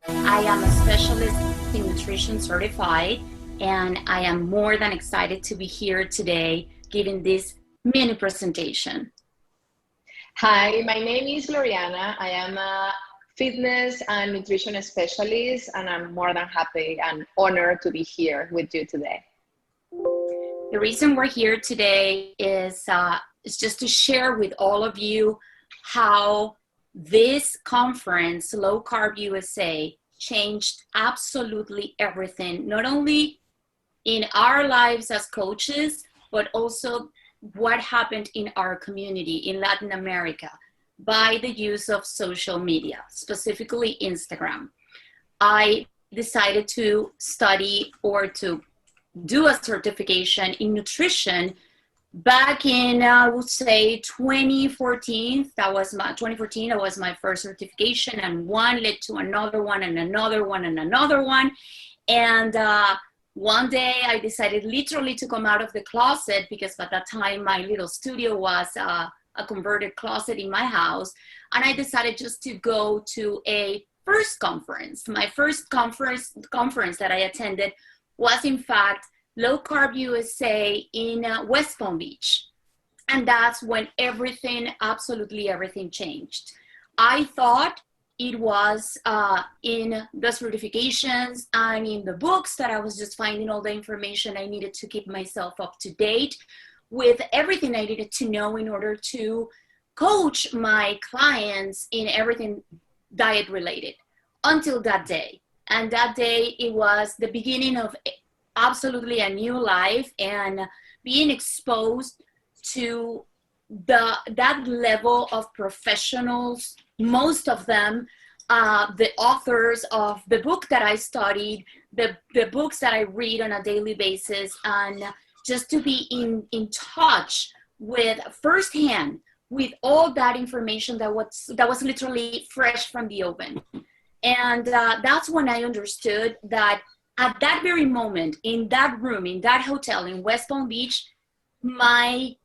I am a specialist in nutrition certified, and I am more than excited to be here today giving this mini presentation. Hi, my name is Gloriana. I am a fitness and nutrition specialist, and I'm more than happy and honored to be here with you today. The reason we're here today is just to share with all of you how this conference, LowCarbUSA, changed absolutely everything, not only in our lives as coaches, but also what happened in our community in Latin America by the use of social media, specifically Instagram. I decided to study or to do a certification in nutrition back in, I would say, 2014. That was my first certification, and one led to another one and another one and another one. And one day I decided literally to come out of the closet, because by that time my little studio was a converted closet in my house. And I decided just to go to a first conference. My first conference that I attended was in fact LowCarbUSA in West Palm Beach. And that's when absolutely everything changed. I thought it was in the certifications and in the books that I was just finding all the information I needed to keep myself up to date with everything I needed to know in order to coach my clients in everything diet related, until that day. And that day, it was the beginning of absolutely a new life, and being exposed to that level of professionals, most of them the authors of the book that I studied, the books that I read on a daily basis, and just to be in touch with firsthand with all that information that was literally fresh from the oven. And that's when I understood that at that very moment, in that room, in that hotel in West Palm Beach, it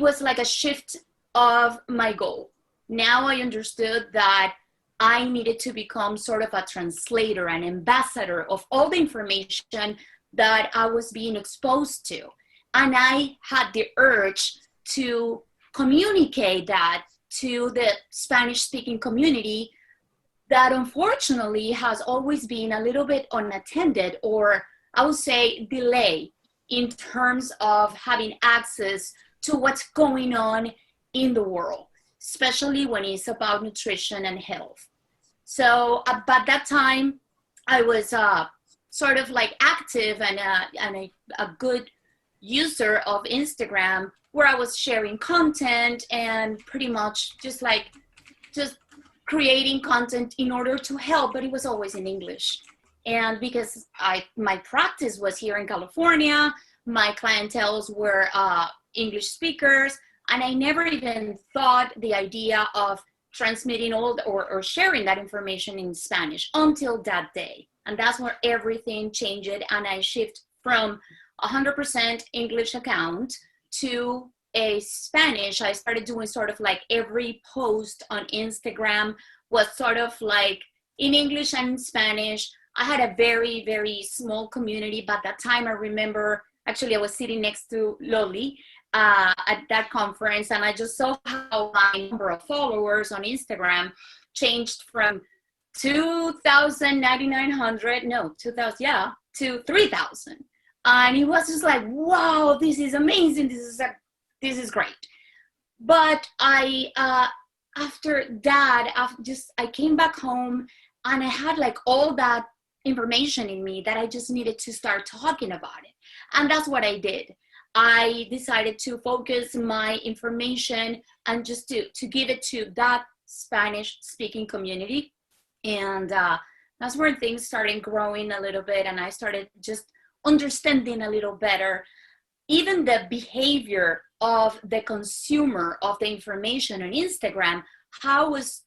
was like a shift of my goal. Now I understood that I needed to become sort of a translator, an ambassador of all the information that I was being exposed to. And I had the urge to communicate that to the Spanish-speaking community that unfortunately has always been a little bit unattended, or I would say delay, in terms of having access to what's going on in the world, especially when it's about nutrition and health. So at that time, I was sort of like active and a good user of Instagram, where I was sharing content and pretty much just creating content in order to help, but it was always in English. And because my practice was here in California, my clienteles were English speakers, and I never even thought the idea of transmitting or sharing that information in Spanish until that day. And that's where everything changed, and I shift from 100% English account to a Spanish. I started doing sort of like every post on Instagram was sort of like in English and in Spanish. I had a very, very small community, but at that time I remember, actually I was sitting next to Loly at that conference, and I just saw how my number of followers on Instagram changed from 2,000, 9,900, no, 2,000, yeah, to 3,000. And it was just like, wow, this is amazing. This is great. But after that, I came back home, and I had like all that information in me that I just needed to start talking about it. And that's what I did. I decided to focus my information and just to give it to that Spanish speaking community. And that's where things started growing a little bit, and I started just understanding a little better even the behavior of the consumer of the information on Instagram. How was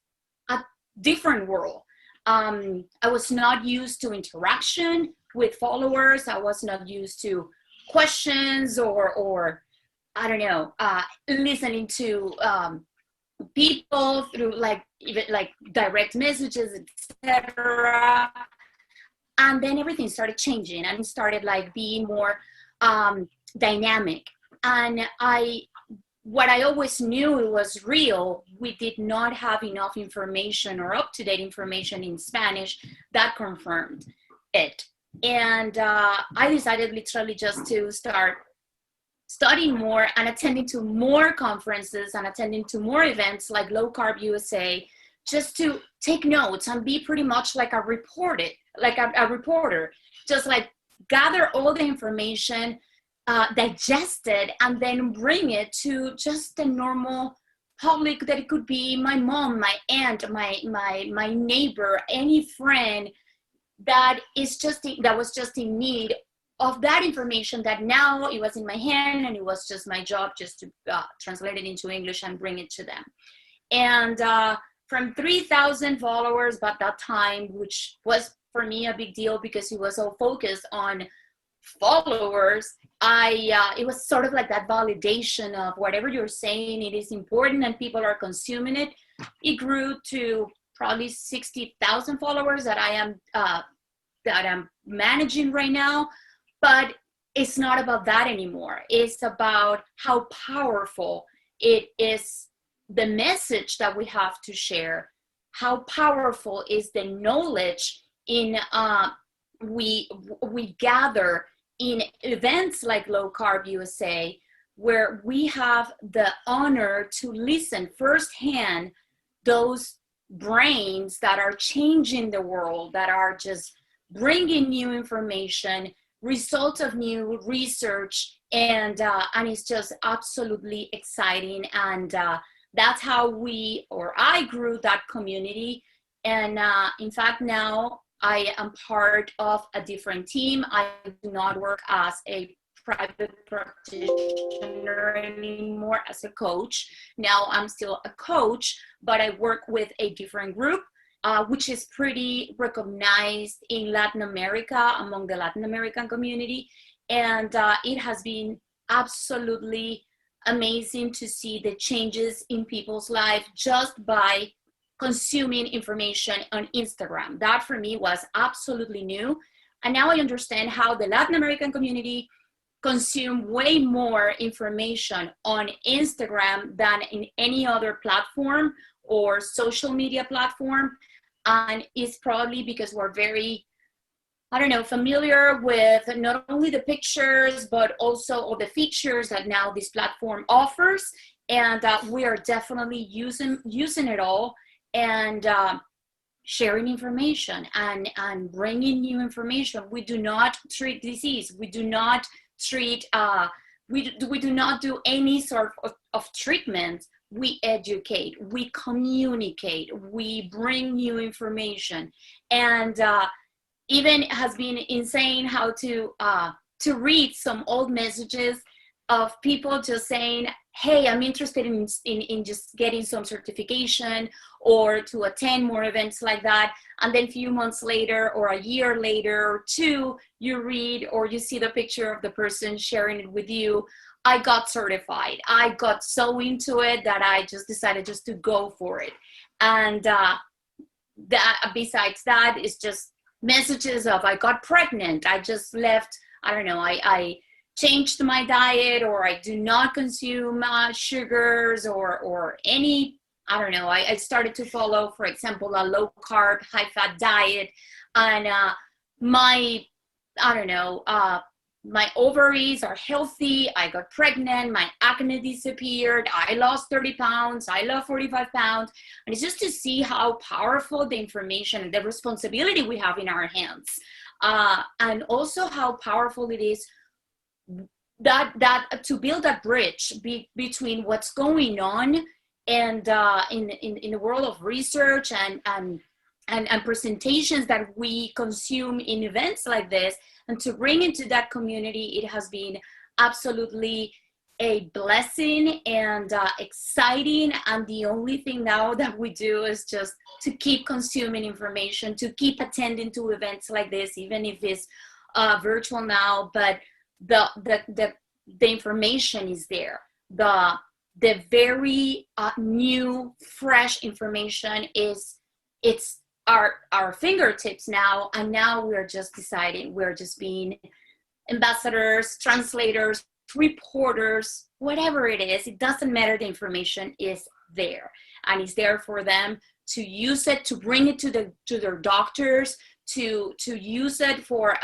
a different world. I was not used to interaction with followers. I was not used to questions or I don't know, listening to people through like even like direct messages, etc. And then everything started changing and it started like being more dynamic. And what I always knew it was real, we did not have enough information or up-to-date information in Spanish that confirmed it. And I decided literally just to start studying more and attending to more conferences and attending to more events like LowCarbUSA, just to take notes and be pretty much like a reporter, just like gather all the information, digest it, and then bring it to just the normal public that it could be my mom, my aunt, my neighbor, any friend that was just in need of that information, that now it was in my hand and it was just my job just to translate it into English and bring it to them. And from 3,000 followers at that time, which was for me a big deal because it was all focused on followers, it was sort of like that validation of whatever you're saying, it is important and people are consuming it. It grew to probably 60,000 followers that I'm managing right now. But it's not about that anymore. It's about how powerful it is, the message that we have to share, how powerful is the knowledge in we gather in events like LowCarbUSA, where we have the honor to listen firsthand those brains that are changing the world, that are just bringing new information, results of new research, and it's just absolutely exciting. And that's how I grew that community. And in fact, now I am part of a different team. I do not work as a private practitioner anymore as a coach. Now I'm still a coach, but I work with a different group, which is pretty recognized in Latin America, among the Latin American community. And it has been absolutely amazing to see the changes in people's life just by consuming information on Instagram. That for me was absolutely new. And now I understand how the Latin American community consume way more information on Instagram than in any other platform or social media platform. And it's probably because we're very, familiar with not only the pictures, but also all the features that now this platform offers. And we are definitely using it all and sharing information and bringing new information. We do not treat disease. We do not treat, we do not do any sort of treatment. We educate, we communicate, we bring new information. And even has been insane how to read some old messages of people just saying, hey, I'm interested in just getting some certification or to attend more events like that. And then a few months later or a year later or two, you read or you see the picture of the person sharing it with you. I got certified. I got so into it that I just decided just to go for it. And besides that, it's just messages of I got pregnant. I just left, I changed my diet, or I do not consume sugars or any, I started to follow, for example, a low carb, high fat diet. And my ovaries are healthy. I got pregnant. My acne disappeared. I lost 30 pounds. I lost 45 pounds. And it's just to see how powerful the information and the responsibility we have in our hands. And also how powerful it is that to build a bridge between what's going on and in the world of research and presentations that we consume in events like this, and to bring into that community. It has been absolutely a blessing and exciting. And the only thing now that we do is just to keep consuming information, to keep attending to events like this, even if it's virtual now, but the information is there. The the very new, fresh information it's our fingertips now, and now we're just deciding, we're just being ambassadors, translators, reporters, whatever it is. It doesn't matter. The information is there, and it's there for them to use it, to bring it to their doctors, to use it for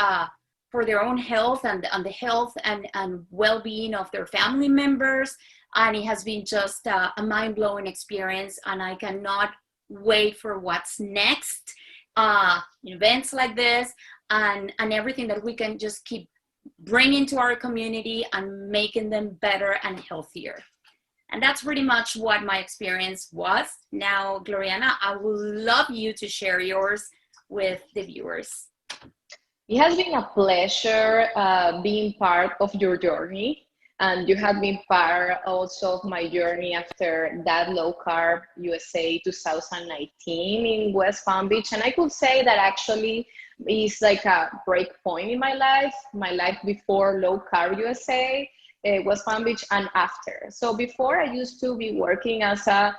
their own health and the health and well-being of their family members. And it has been just a mind-blowing experience, and I cannot wait for what's next. Events like this and everything that we can just keep bringing to our community and making them better and healthier. And that's pretty much what my experience was. Now, Gloriana, I would love you to share yours with the viewers. It has been a pleasure being part of your journey, and you have been part also of my journey after that Low Carb USA 2019 in West Palm Beach. And I could say that actually is like a break point in my life before Low Carb USA, West Palm Beach, and after. So before, I used to be working as a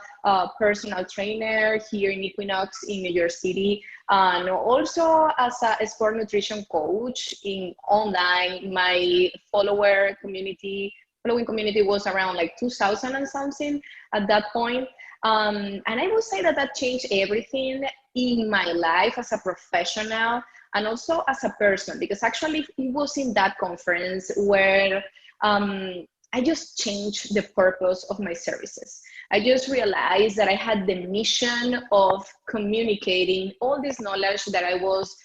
personal trainer here in Equinox in New York City, and also as a sport nutrition coach in online. My following community was around like 2,000 and something at that point. And I would say that changed everything in my life as a professional and also as a person, because actually it was in that conference where I just changed the purpose of my services. I just realized that I had the mission of communicating all this knowledge that I was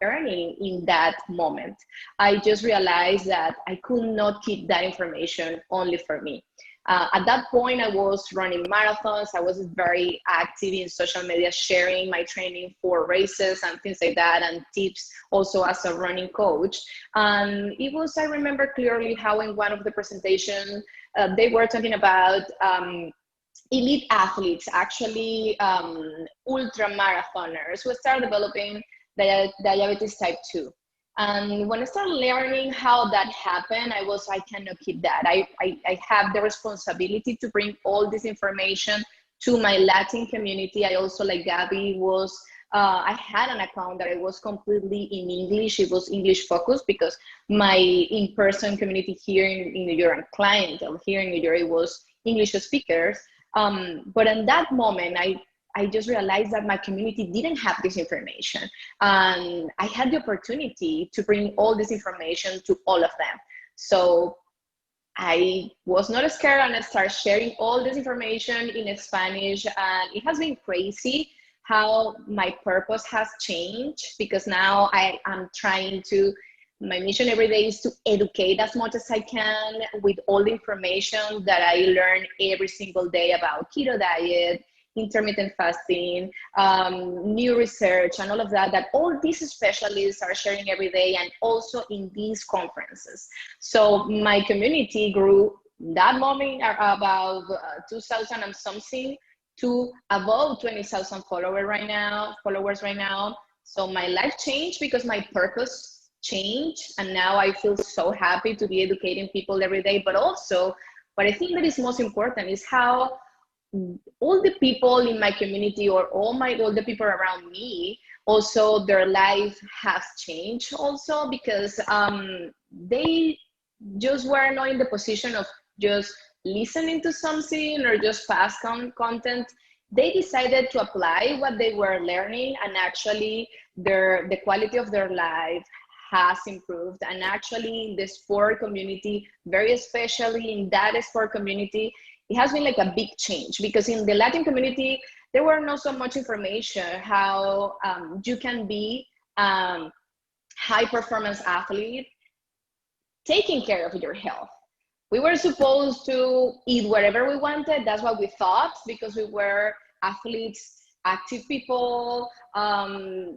earning in that moment. I just realized that I could not keep that information only for me. At that point, I was running marathons. I was very active in social media, sharing my training for races and things like that, and tips also as a running coach. And it was, I remember clearly how in one of the presentations, they were talking about elite athletes, actually ultra marathoners who start developing diabetes type 2. And when I started learning how that happened, I cannot keep that. I have the responsibility to bring all this information to my Latin community. I also, like Gaby, I had an account that it was completely in English. It was English focused because my in-person community here in New York and clientele here in New York, it was English speakers. But in that moment, I just realized that my community didn't have this information. And I had the opportunity to bring all this information to all of them. So I was not scared, and I started sharing all this information in Spanish. And it has been crazy how my purpose has changed, because now I am trying to, my mission every day is to educate as much as I can with all the information that I learn every single day about keto diet, intermittent fasting, new research, and all of that all these specialists are sharing every day, and also in these conferences. So my community grew that moment about 2,000 and something to about 20,000 followers right now. So my life changed because my purpose changed, and now I feel so happy to be educating people every day. But also, what I think that is most important is how all the people in my community, or all the people around me, also their life has changed also, because they just were not in the position of just listening to something or just pass content. They decided to apply what they were learning, and actually the quality of their life has improved. And actually in the sport community, very especially in that sport community, it has been like a big change, because in the Latin community, there were not so much information how you can be high performance athlete taking care of your health. We were supposed to eat whatever we wanted. That's what we thought, because we were athletes, active people,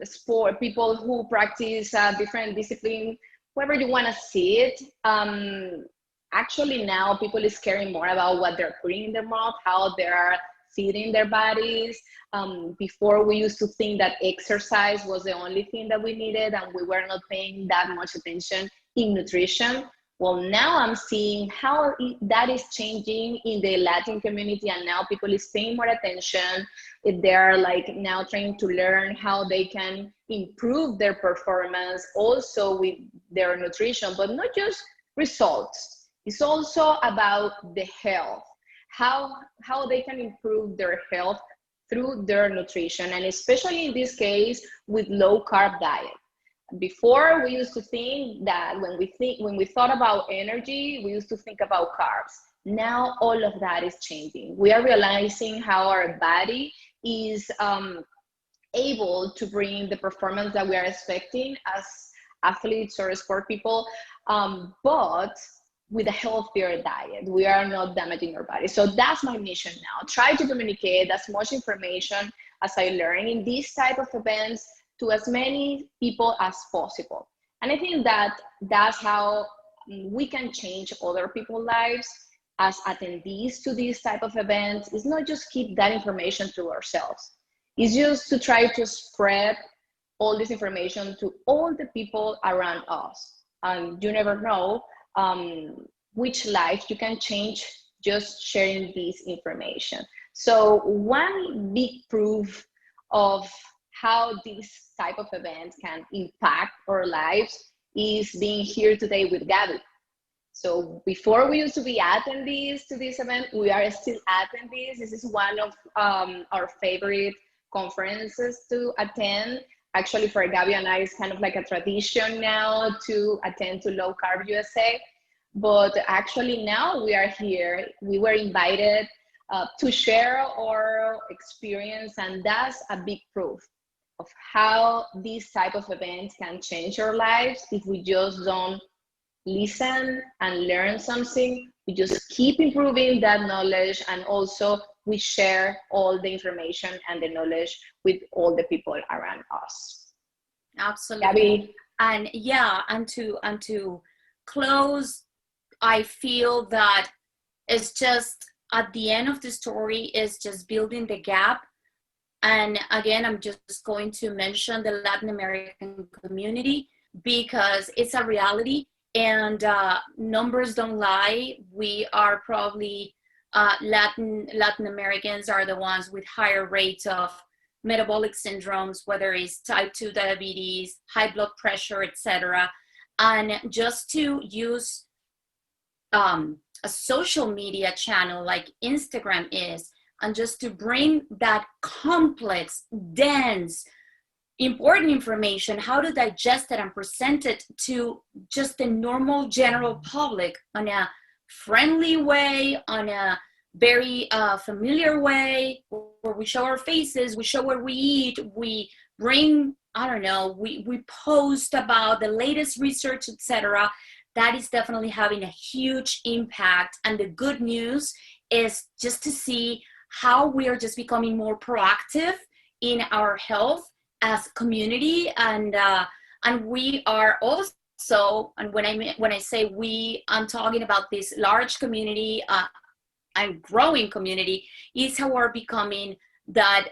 sport people who practice different discipline, wherever you want to see it. Actually now people is caring more about what they're putting in their mouth, how they're feeding their bodies. Before, we used to think that exercise was the only thing that we needed, and we were not paying that much attention in nutrition. Well, now I'm seeing how that is changing in the Latin community, and now people is paying more attention. They're like now trying to learn how they can improve their performance also with their nutrition, but not just results. It's also about the health, how they can improve their health through their nutrition, and especially in this case with low carb diet. Before, we used to think that when we thought about energy, we used to think about carbs. Now all of that is changing. We are realizing how our body is able to bring the performance that we are expecting as athletes or sport people, but with a healthier diet. We are not damaging our body. So that's my mission now. Try to communicate as much information as I learn in these type of events to as many people as possible. And I think that that's how we can change other people's lives as attendees to these type of events. It's not just keep that information to ourselves. It's just to try to spread all this information to all the people around us. You never know which life you can change just sharing this information. So one big proof of how this type of events can impact our lives is being here today with Gaby. So before we used to be attendees to this event, we are still attendees. This is one of our favorite conferences to attend. Actually, for Gaby and I, it's kind of like a tradition now to attend to LowCarbUSA. But actually now we are here. We were invited to share our experience, and that's a big proof of how these type of events can change our lives if we just don't listen and learn something. We just keep improving that knowledge, and also we share all the information and the knowledge with all the people around us. Absolutely. Gaby? And yeah, and to close, I feel that it's just at the end of the story is just building the gap. And again, I'm just going to mention the Latin American community because it's a reality, and numbers don't lie. We are probably Latin Americans are the ones with higher rates of metabolic syndromes, whether it's type 2 diabetes, high blood pressure, etc. And just to use a social media channel like Instagram is, and just to bring that complex, dense, important information, how to digest it and present it to just the normal general public on a friendly way, on a very familiar way, where we show our faces, we show what we eat, we bring, I don't know, we post about the latest research, etc. That is definitely having a huge impact. And the good news is just to see how we are just becoming more proactive in our health as community, and we are also, and when I say we, I'm talking about this large community and growing community, is how we're becoming that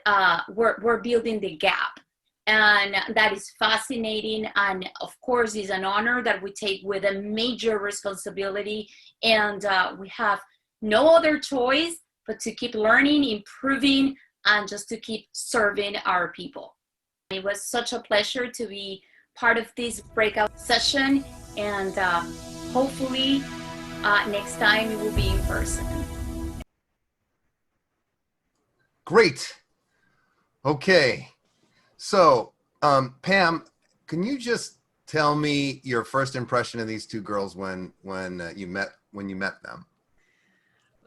we're building the gap, and that is fascinating, and of course is an honor that we take with a major responsibility, and we have no other choice but to keep learning, improving, and just to keep serving our people. It was such a pleasure to be part of this breakout session, and hopefully next time it will be in person. Great. Okay. So, Pam, can you just tell me your first impression of these two girls when you met them?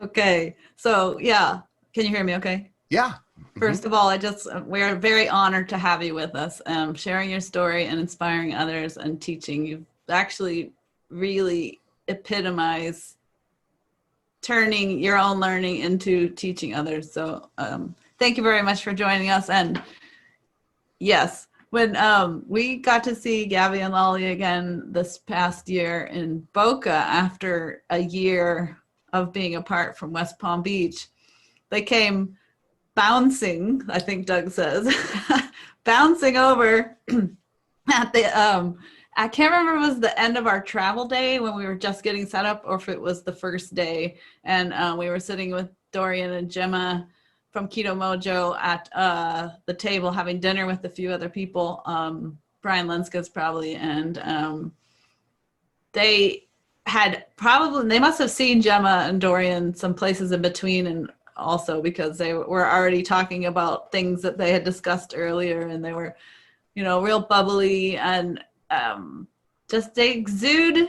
Okay. So yeah, can you hear me okay? Yeah. First of all, we're very honored to have you with us, sharing your story and inspiring others and teaching. You've actually really epitomized turning your own learning into teaching others. So thank you very much for joining us. And yes, when we got to see Gaby and Loly again this past year in Boca after a year of being apart from West Palm Beach, they came bouncing, I think Doug says, bouncing over at I can't remember if it was the end of our travel day when we were just getting set up or if it was the first day. And we were sitting with Dorian and Gemma from Keto Mojo at the table having dinner with a few other people, Brian Lenska's probably, and they must have seen Gemma and Dorian some places in between, and also because they were already talking about things that they had discussed earlier, and they were, you know, real bubbly and just they exude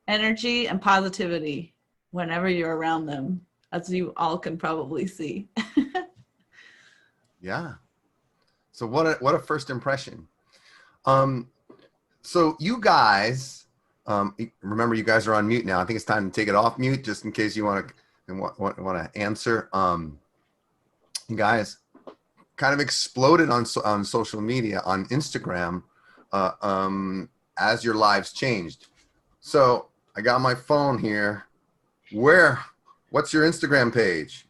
energy and positivity whenever you're around them, as you all can probably see. Yeah. So what a first impression. So you guys, remember you guys are on mute now. I think it's time to take it off mute just in case you want to answer. You guys kind of exploded on social media, on Instagram, as your lives changed. So I got my phone here. What's your Instagram page?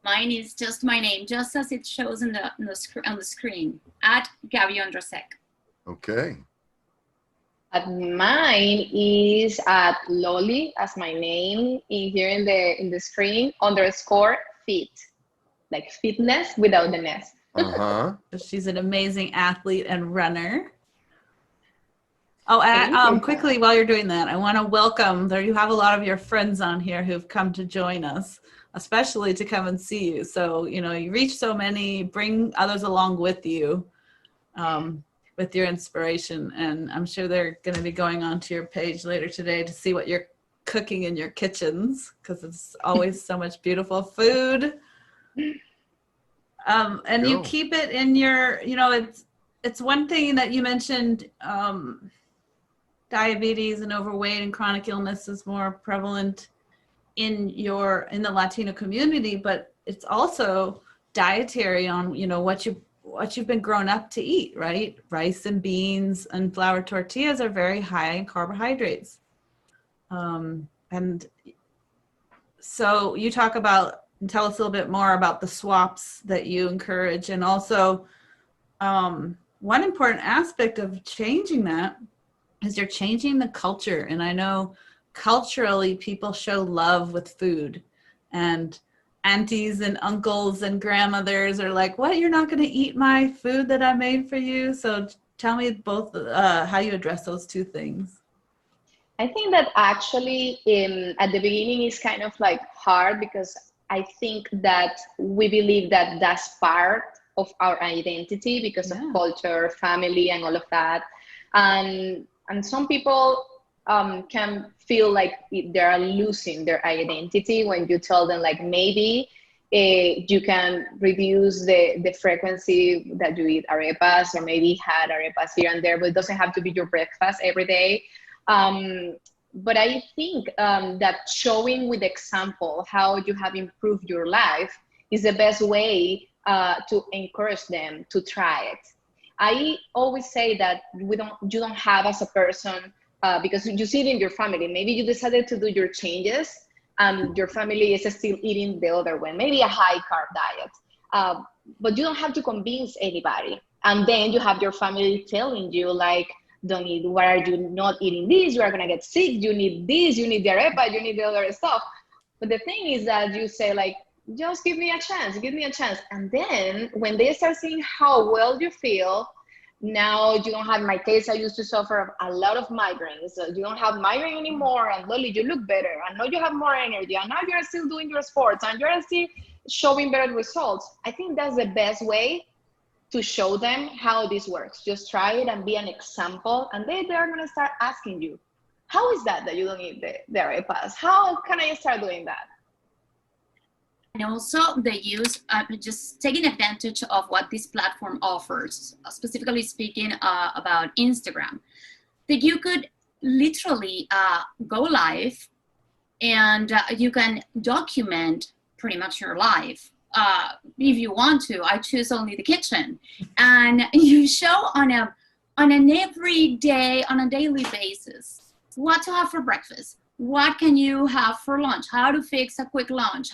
Mine is just my name, just as it shows on the screen, at Gaby Ondrasek. Okay. Mine is at Loly, as my name here in the screen, _fit, like fitness without the ness. She's an amazing athlete and runner. Oh, quickly while you're doing that, I want to welcome, there you have a lot of your friends on here who've come to join us, especially to come and see you. So, you know, you reach so many, bring others along with you, with your inspiration. And I'm sure they're going to be going onto your page later today to see what you're cooking in your kitchens, because it's always so much beautiful food. And you keep it in your, you know, it's one thing that you mentioned, diabetes and overweight and chronic illness is more prevalent in the Latino community, but it's also dietary on, you know, what you've been grown up to eat, right? Rice and beans and flour tortillas are very high in carbohydrates. And so you talk about, and tell us a little bit more about the swaps that you encourage. And also one important aspect of changing that is you're changing the culture. And I know culturally people show love with food, and aunties and uncles and grandmothers are like, what, you're not going to eat my food that I made for you? So tell me both how you address those two things. I think that actually at the beginning is kind of like hard, because I think that we believe that that's part of our identity because of culture, family, and all of that. And some people can feel like they are losing their identity when you tell them, like, maybe you can reduce the frequency that you eat arepas, or maybe had arepas here and there, but it doesn't have to be your breakfast every day. But I think that showing with example how you have improved your life is the best way to encourage them to try it. I always say that you don't have as a person, because you see it in your family. Maybe you decided to do your changes and your family is still eating the other one, maybe a high carb diet. But you don't have to convince anybody. And then you have your family telling you, like, don't eat, why are you not eating this? You are going to get sick. You need this, you need the arepa, you need the other stuff. But the thing is that you say, like, just give me a chance, give me a chance. And then when they start seeing how well you feel, now you don't have, in my case, I used to suffer a lot of migraines. So you don't have migraine anymore, and Loly, you look better. I know you have more energy, and now you're still doing your sports, and you're still showing better results. I think that's the best way to show them how this works. Just try it and be an example, and they're going to start asking you, how is that you don't eat the arepas? How can I start doing that? And also the use, just taking advantage of what this platform offers, specifically speaking about Instagram, that you could literally go live and you can document pretty much your life. If you want to, I choose only the kitchen, and you show on an everyday, on a daily basis, what to have for breakfast, what can you have for lunch, how to fix a quick lunch,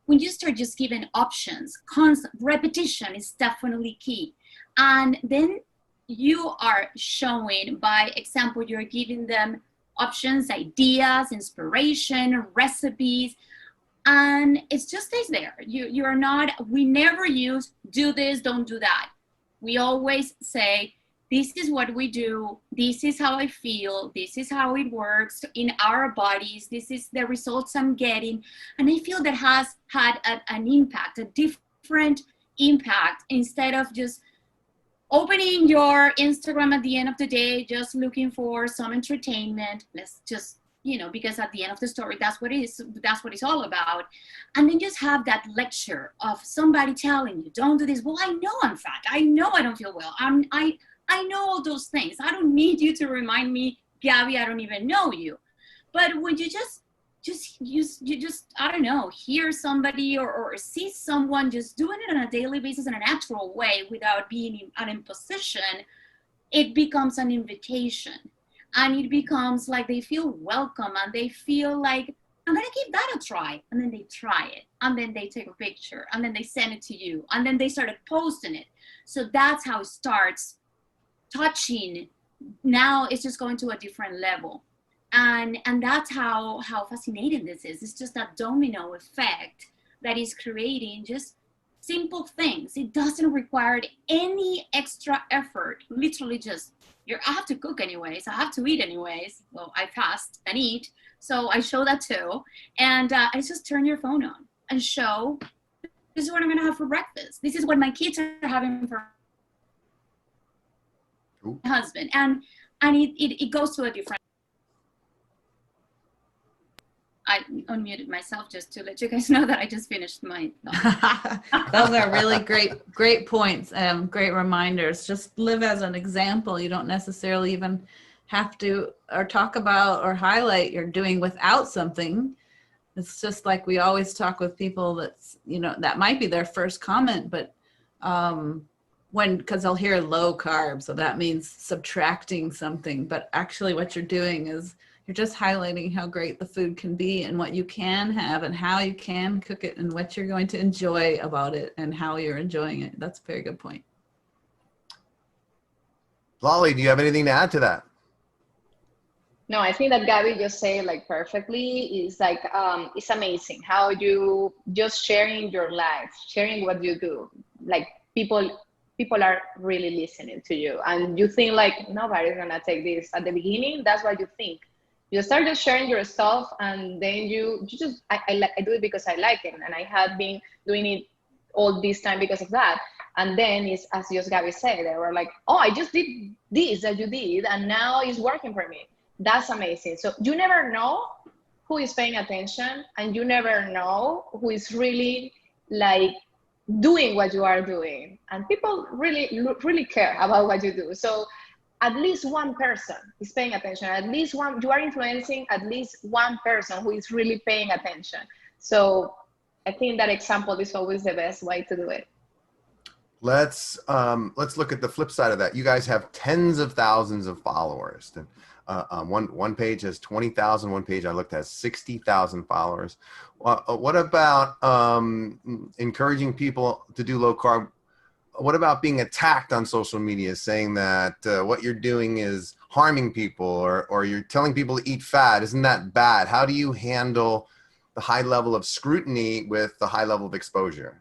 when you start just giving options, constant repetition is definitely key. And then you are showing by example, you're giving them options, ideas, inspiration, recipes, and it just stays there. You are not, we never use do this, don't do that. We always say, this is what we do, this is how I feel, this is how it works in our bodies, this is the results I'm getting. And I feel that has had an impact, a different impact, instead of just opening your Instagram at the end of the day, just looking for some entertainment. Let's just, because at the end of the story, that's what it's all about. And then just have that lecture of somebody telling you, don't do this. Well, I know I'm fat. I know I don't feel well. I know all those things. I don't need you to remind me, Gabby, I don't even know you. But when you just I don't know, hear somebody or see someone just doing it on a daily basis in a natural way without being an imposition, it becomes an invitation. And it becomes like they feel welcome and they feel like, I'm gonna give that a try. And then they try it. And then they take a picture and then they send it to you. And then they started posting it. So that's how it starts touching. Now it's just going to a different level. And that's how fascinating this is. It's just that domino effect that is creating just simple things. It doesn't require any extra effort. Literally just, I have to cook anyways. I have to eat anyways. Well, I fast and eat. So I show that too. And I just turn your phone on and show, this is what I'm going to have for breakfast. This is what my kids are having for my husband. And it goes to a different. I unmuted myself just to let you guys know that I just finished my thought. Those are really great points, great reminders. Just live as an example. You don't necessarily even have to or talk about or highlight you're doing without something. It's just like we always talk with people that's, that might be their first comment, but because they'll hear low carb, so that means subtracting something, but actually what you're doing is you're just highlighting how great the food can be and what you can have and how you can cook it and what you're going to enjoy about it and how you're enjoying it. That's a very good point. Loly, do you have anything to add to that? No, I think that Gabby just said like perfectly. Is like it's amazing how you just sharing your life, sharing what you do. Like people are really listening to you, and you think like nobody's gonna take this at the beginning. That's what you think. You start just sharing your stuff, and then you just I do it because I like it, and I have been doing it all this time because of that. And then it's as just Gabby said, they were like, oh, I just did this that you did, and now it's working for me. That's amazing. So you never know who is paying attention, and you never know who is really like doing what you are doing. And people really care about what you do. So at least one person is paying attention. At least one, you are influencing at least one person who is really paying attention. So I think that example is always the best way to do it. Let's look at the flip side of that. You guys have tens of thousands of followers. One page has 20,000. One page I looked has 60,000 followers. What about encouraging people to do low carb? What about being attacked on social media, saying that what you're doing is harming people, or you're telling people to eat fat? Isn't that bad? How do you handle the high level of scrutiny with the high level of exposure?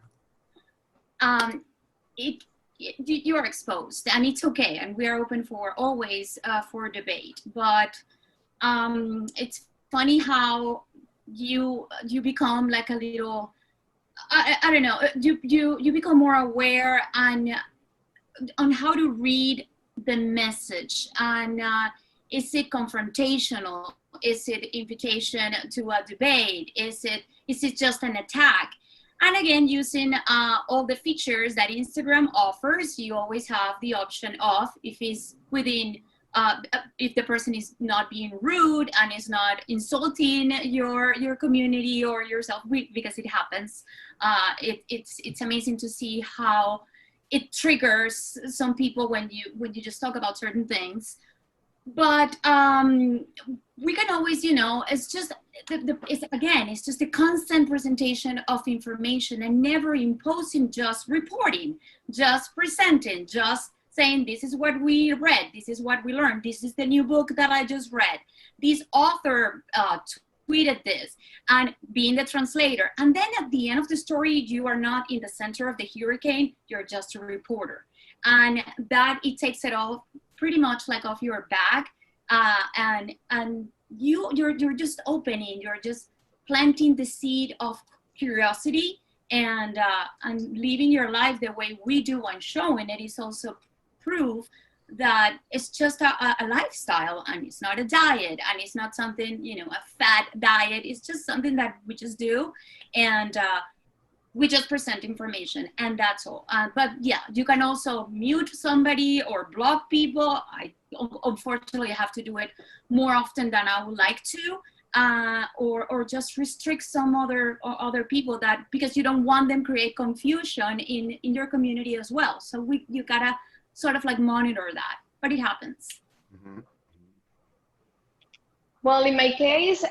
You are exposed, and it's okay, and we are open for always for debate. But it's funny how you become like a little, I don't know, you become more aware on how to read the message, and is it confrontational? Is it invitation to a debate? Is it just an attack? And again, using all the features that Instagram offers, you always have the option of, if it's within, if the person is not being rude and is not insulting your community or yourself, because it happens. It's amazing to see how it triggers some people when you just talk about certain things. But we can always, it's just it's just a constant presentation of information, and never imposing, just reporting, just presenting, just saying, this is what we read, this is what we learned, this is the new book that I just read, this author tweeted this, and being the translator. And then at the end of the story, you are not in the center of the hurricane, you're just a reporter. And that it takes it all pretty much like off your back. And you're just opening, you're just planting the seed of curiosity, and living your life the way we do and showing it is also proof that it's just a lifestyle, and it's not a diet, and it's not something, you know, a fad diet. It's just something that we just do, and we just present information, and that's all. But yeah, you can also mute somebody or block people. I unfortunately have to do it more often than I would like to, or just restrict some other people, that because you don't want them create confusion in your community as well. So you gotta sort of like monitor that, but it happens. Mm-hmm. Well, in my case,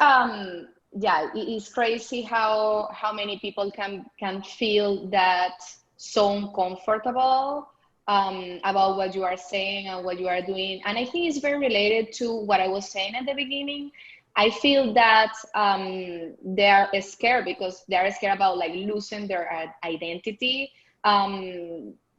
yeah, it's crazy how many people can feel that so uncomfortable about what you are saying and what you are doing. And I think it's very related to what I was saying at the beginning. I feel that they are scared because they are scared about like losing their identity.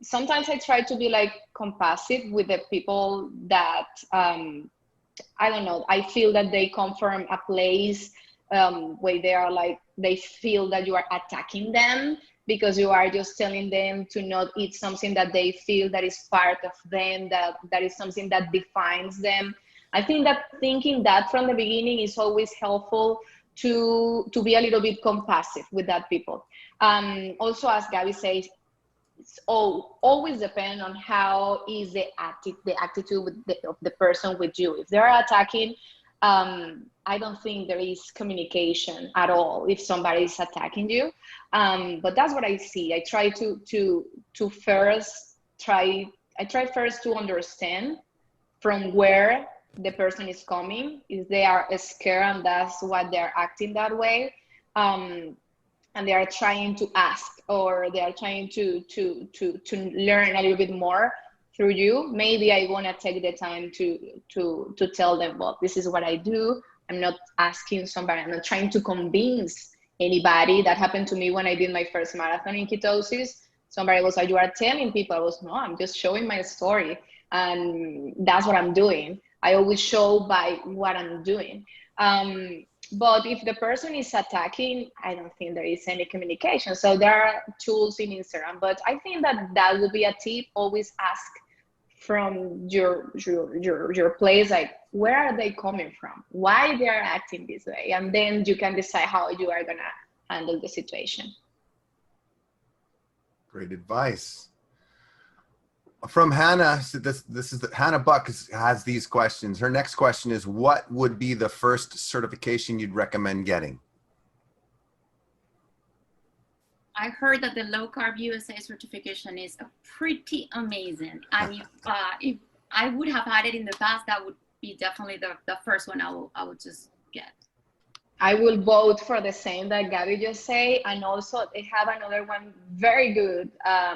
Sometimes I try to be like compassionate with the people that, I don't know, I feel that they come from a place where they are like, they feel that you are attacking them because you are just telling them to not eat something that they feel that is part of them, that is something that defines them. I think that thinking that from the beginning is always helpful to be a little bit compassionate with that people. Also, as Gaby says, it's always depend on how is the attitude of the person with you. If they're attacking, I don't think there is communication at all if somebody is attacking you. But that's what I see. I try to first to understand from where the person is coming, if they are scared and that's why they're acting that way. And they are trying to ask, or they are trying to learn a little bit more through you. Maybe I want to take the time to tell them, well, this is what I do. I'm not asking somebody, I'm not trying to convince anybody. That happened to me when I did my first marathon in ketosis. Somebody was like, you are telling people. I was, no, I'm just showing my story. And that's what I'm doing. I always show by what I'm doing. But if the person is attacking, I don't think there is any communication. So there are tools in Instagram, but I think that would be a tip. Always ask from your place, like, where are they coming from? Why they are acting this way? And then you can decide how you are gonna handle the situation. Great advice. From Hannah, so this is Hannah Buck has these questions. Her next question is, what would be the first certification you'd recommend getting? I heard that the LowCarbUSA certification is pretty amazing. And if I would have had it in the past, that would be definitely the first one I would just get. I will vote for the same that Gaby just said. And also they have another one very good,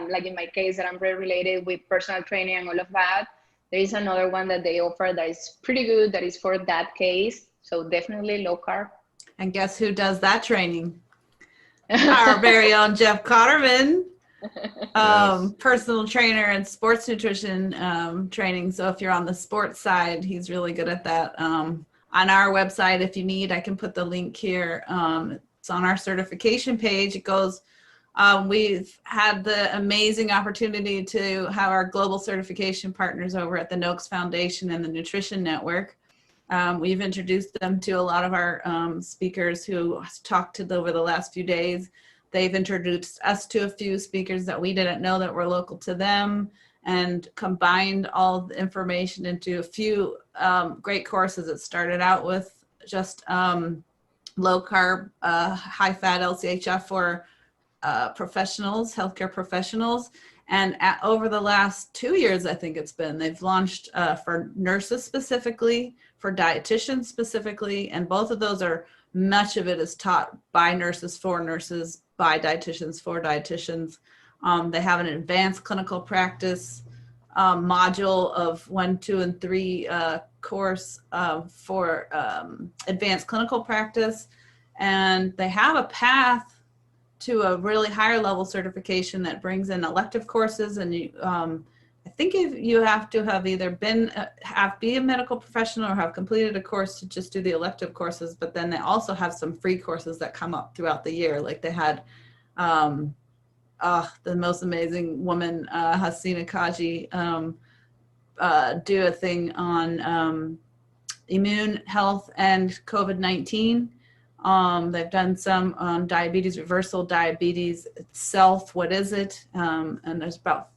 like in my case that I'm very related with personal training and all of that. There is another one that they offer that is pretty good, that is for that case. So definitely low carb. And guess who does that training? Our very own Jeff Cotterman, Yes. personal trainer and sports nutrition training. So if you're on the sports side, he's really good at that. On our website, if you need, I can put the link here. It's on our certification page. It goes, we've had the amazing opportunity to have our global certification partners over at the Noakes Foundation and the Nutrition Network. We've introduced them to a lot of our speakers who talked to over the last few days. They've introduced us to a few speakers that we didn't know that were local to them, and combined all the information into a few great courses. It started out with just low carb, high fat LCHF for professionals, healthcare professionals. And over the last 2 years, I think it's been, they've launched for nurses specifically, for dietitians specifically, and both of those are, much of it is taught by nurses for nurses, by dietitians for dietitians. They have an advanced clinical practice module of 1, 2, and 3 course for advanced clinical practice. And they have a path to a really higher level certification that brings in elective courses. And you, I think if you have to have either be a medical professional or have completed a course to just do the elective courses, but then they also have some free courses that come up throughout the year. Like they had the most amazing woman, Hasina Kaji, do a thing on immune health and COVID-19. They've done some on diabetes, reversal diabetes itself. What is it? And there's about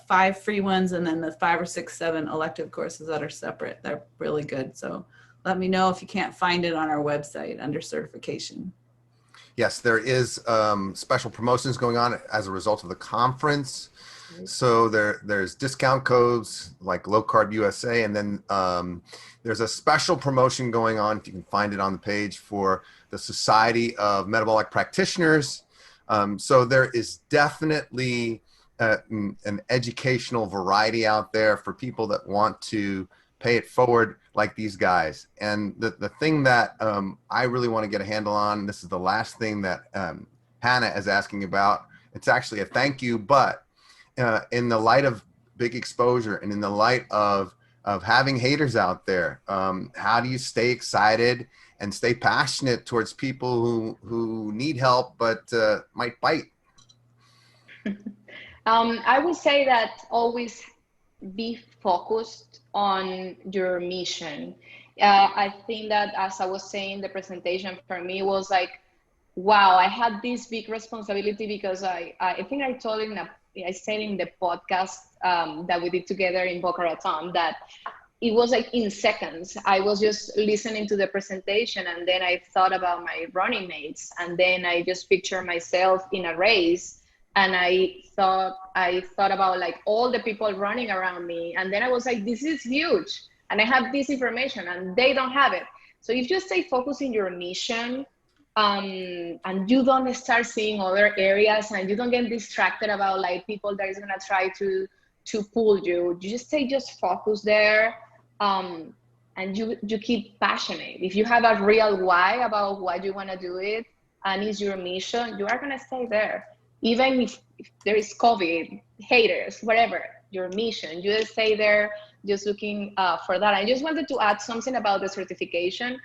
5 free ones, and then the 5 or 6, 7 elective courses that are separate. They're really good. So let me know if you can't find it on our website under certification. Yes, there is special promotions going on as a result of the conference. So there's discount codes like LowCarbUSA, and then there's a special promotion going on, if you can find it on the page, for the Society of Metabolic Practitioners. So there is definitely an educational variety out there for people that want to pay it forward like these guys. And the thing that I really want to get a handle on, this is the last thing that Hannah is asking about. It's actually a thank you, but in the light of big exposure and in the light of having haters out there, how do you stay excited and stay passionate towards people who need help but might bite? I would say that always be focused on your mission. I think that, as I was saying, the presentation for me was like, wow, I had this big responsibility because I think I told I said in the podcast that we did together in Boca Raton that it was like in seconds. I was just listening to the presentation, and then I thought about my running mates, and then I just pictured myself in a race. And I thought about like all the people running around me. And then I was like, this is huge. And I have this information and they don't have it. So if you stay focused in your mission, and you don't start seeing other areas, and you don't get distracted about like people that is gonna try to pull you, you just stay focused there. And you keep passionate. If you have a real why about why you wanna do it, and it's your mission, you are gonna stay there. Even if there is COVID, haters, whatever, your mission, you just stay there, just looking for that. I just wanted to add something about the certification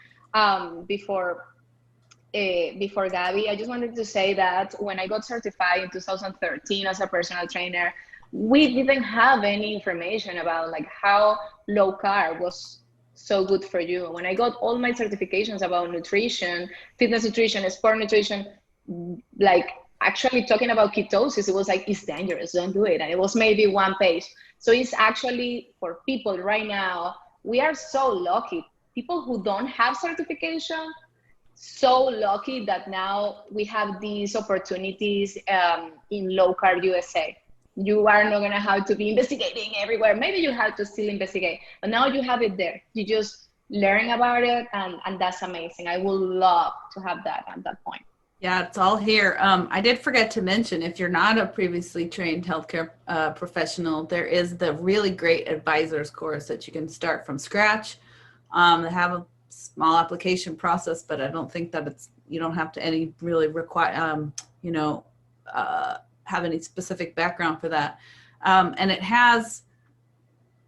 before Gaby. I just wanted to say that when I got certified in 2013 as a personal trainer, we didn't have any information about like how low carb was so good for you. When I got all my certifications about nutrition, fitness nutrition, sport nutrition, like actually talking about ketosis, it was like, it's dangerous, don't do it. And it was maybe 1 page. So it's actually for people right now, we are so lucky. People who don't have certification, so lucky that now we have these opportunities in LowCarbUSA. You are not gonna have to be investigating everywhere. Maybe you have to still investigate, but now you have it there. You just learn about it, and that's amazing. I would love to have that at that point. Yeah, it's all here. I did forget to mention, if you're not a previously trained healthcare professional, there is the really great advisors course that you can start from scratch. They have a small application process, but I don't think that you don't have to really require, have any specific background for that. And it has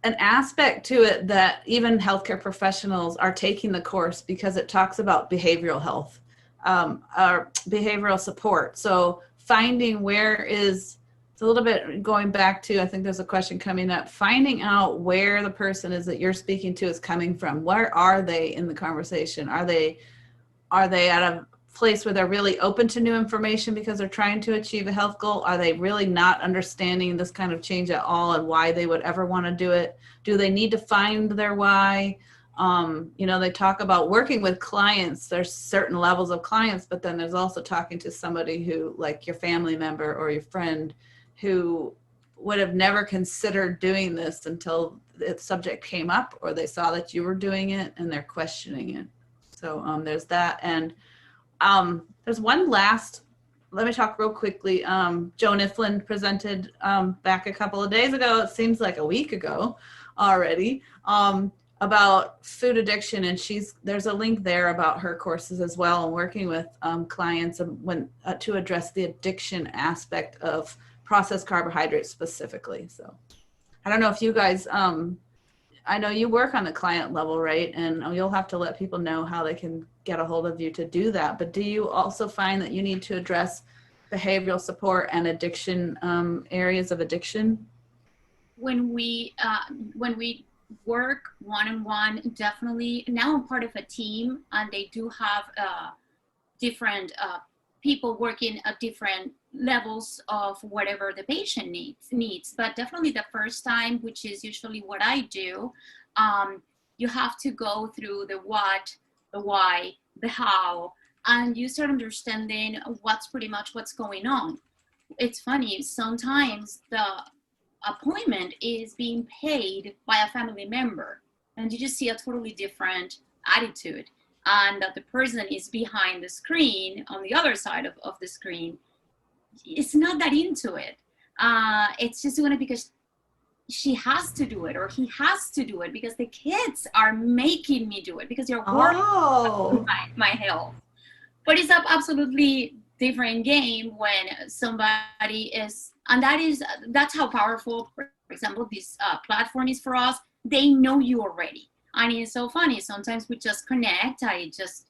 an aspect to it that even healthcare professionals are taking the course, because it talks about behavioral health. Our behavioral support. So finding it's a little bit going back to, I think there's a question coming up, finding out where the person is that you're speaking to is coming from. Where are they in the conversation? Are they at a place where they're really open to new information because they're trying to achieve a health goal? Are they really not understanding this kind of change at all and why they would ever want to do it? Do they need to find their why? They talk about working with clients. There's certain levels of clients, but then there's also talking to somebody who, like your family member or your friend, who would have never considered doing this until the subject came up, or they saw that you were doing it and they're questioning it. So there's that. And there's one last let me talk real quickly. Joe Niflin presented back a couple of days ago, it seems like a week ago already, about food addiction, and there's a link there about her courses as well, and working with clients to address the addiction aspect of processed carbohydrates specifically. So I don't know if you guys, I know you work on the client level, right? And you'll have to let people know how they can get a hold of you to do that. But do you also find that you need to address behavioral support and addiction, areas of addiction? When we work one-on-one, definitely. Now I'm part of a team, and they do have different people working at different levels of whatever the patient needs. But definitely the first time, which is usually what I do, you have to go through the what, the why, the how, and you start understanding what's going on. It's funny, sometimes the appointment is being paid by a family member, and you just see a totally different attitude, and that the person is behind the screen, on the other side of the screen, is not that into it. It's just doing it because she has to do it, or he has to do it because the kids are making me do it, because they're worried about my health. But it's an absolutely different game when somebody is, and that's how powerful, for example, this platform is for us. They know you already. And it's so funny. Sometimes we just connect. I just,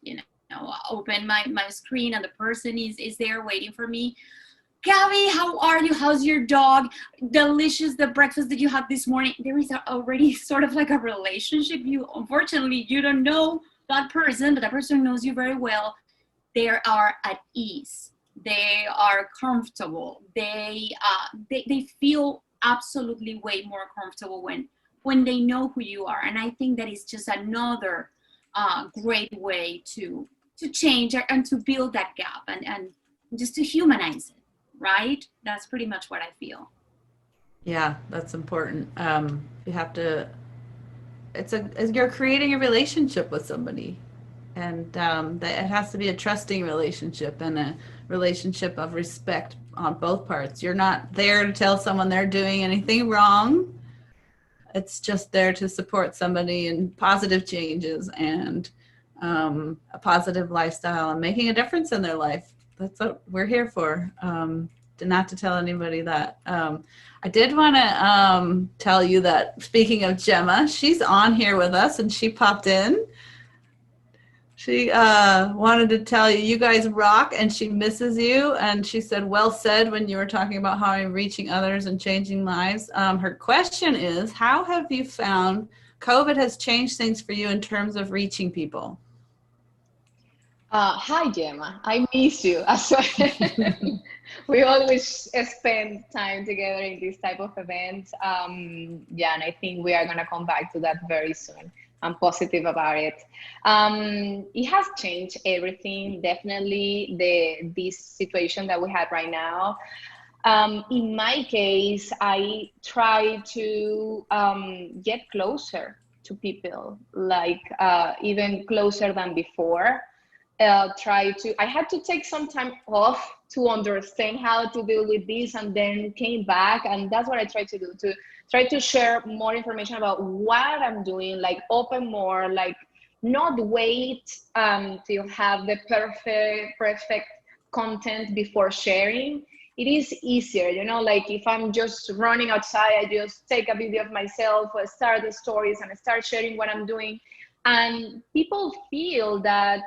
open my screen, and the person is there waiting for me. Gaby, how are you? How's your dog? Delicious, the breakfast that you had this morning. There is already sort of like a relationship. Unfortunately, you don't know that person, but that person knows you very well. They are at ease. They are comfortable. They feel absolutely way more comfortable when they know who you are. And I think that is just another great way to change and to build that gap and just to humanize it, right? That's pretty much what I feel. Yeah, that's important. You have to, you're creating a relationship with somebody, and that it has to be a trusting relationship and a relationship of respect on both parts. You're not there to tell someone they're doing anything wrong. It's just there to support somebody in positive changes and a positive lifestyle and making a difference in their life. That's what we're here for. Not to tell anybody that. I did want to tell you that, speaking of Gemma, she's on here with us, and she popped in. She wanted to tell you, you guys rock, and she misses you. And she said, well said, when you were talking about how I'm reaching others and changing lives. Her question is, how have you found COVID has changed things for you in terms of reaching people? Hi, Gemma. I miss you as well. We always spend time together in this type of events. Yeah, and I think we are going to come back to that very soon. I'm positive about it. It has changed everything, definitely, this situation that we have right now. In my case, I try to get closer to people, like even closer than before. I had to take some time off to understand how to deal with this, and then came back, and that's what I try to do, to try to share more information about what I'm doing, like open more, like not wait till have the perfect content before sharing. It is easier, like if I'm just running outside, I just take a video of myself, start the stories, and I start sharing what I'm doing. And people feel that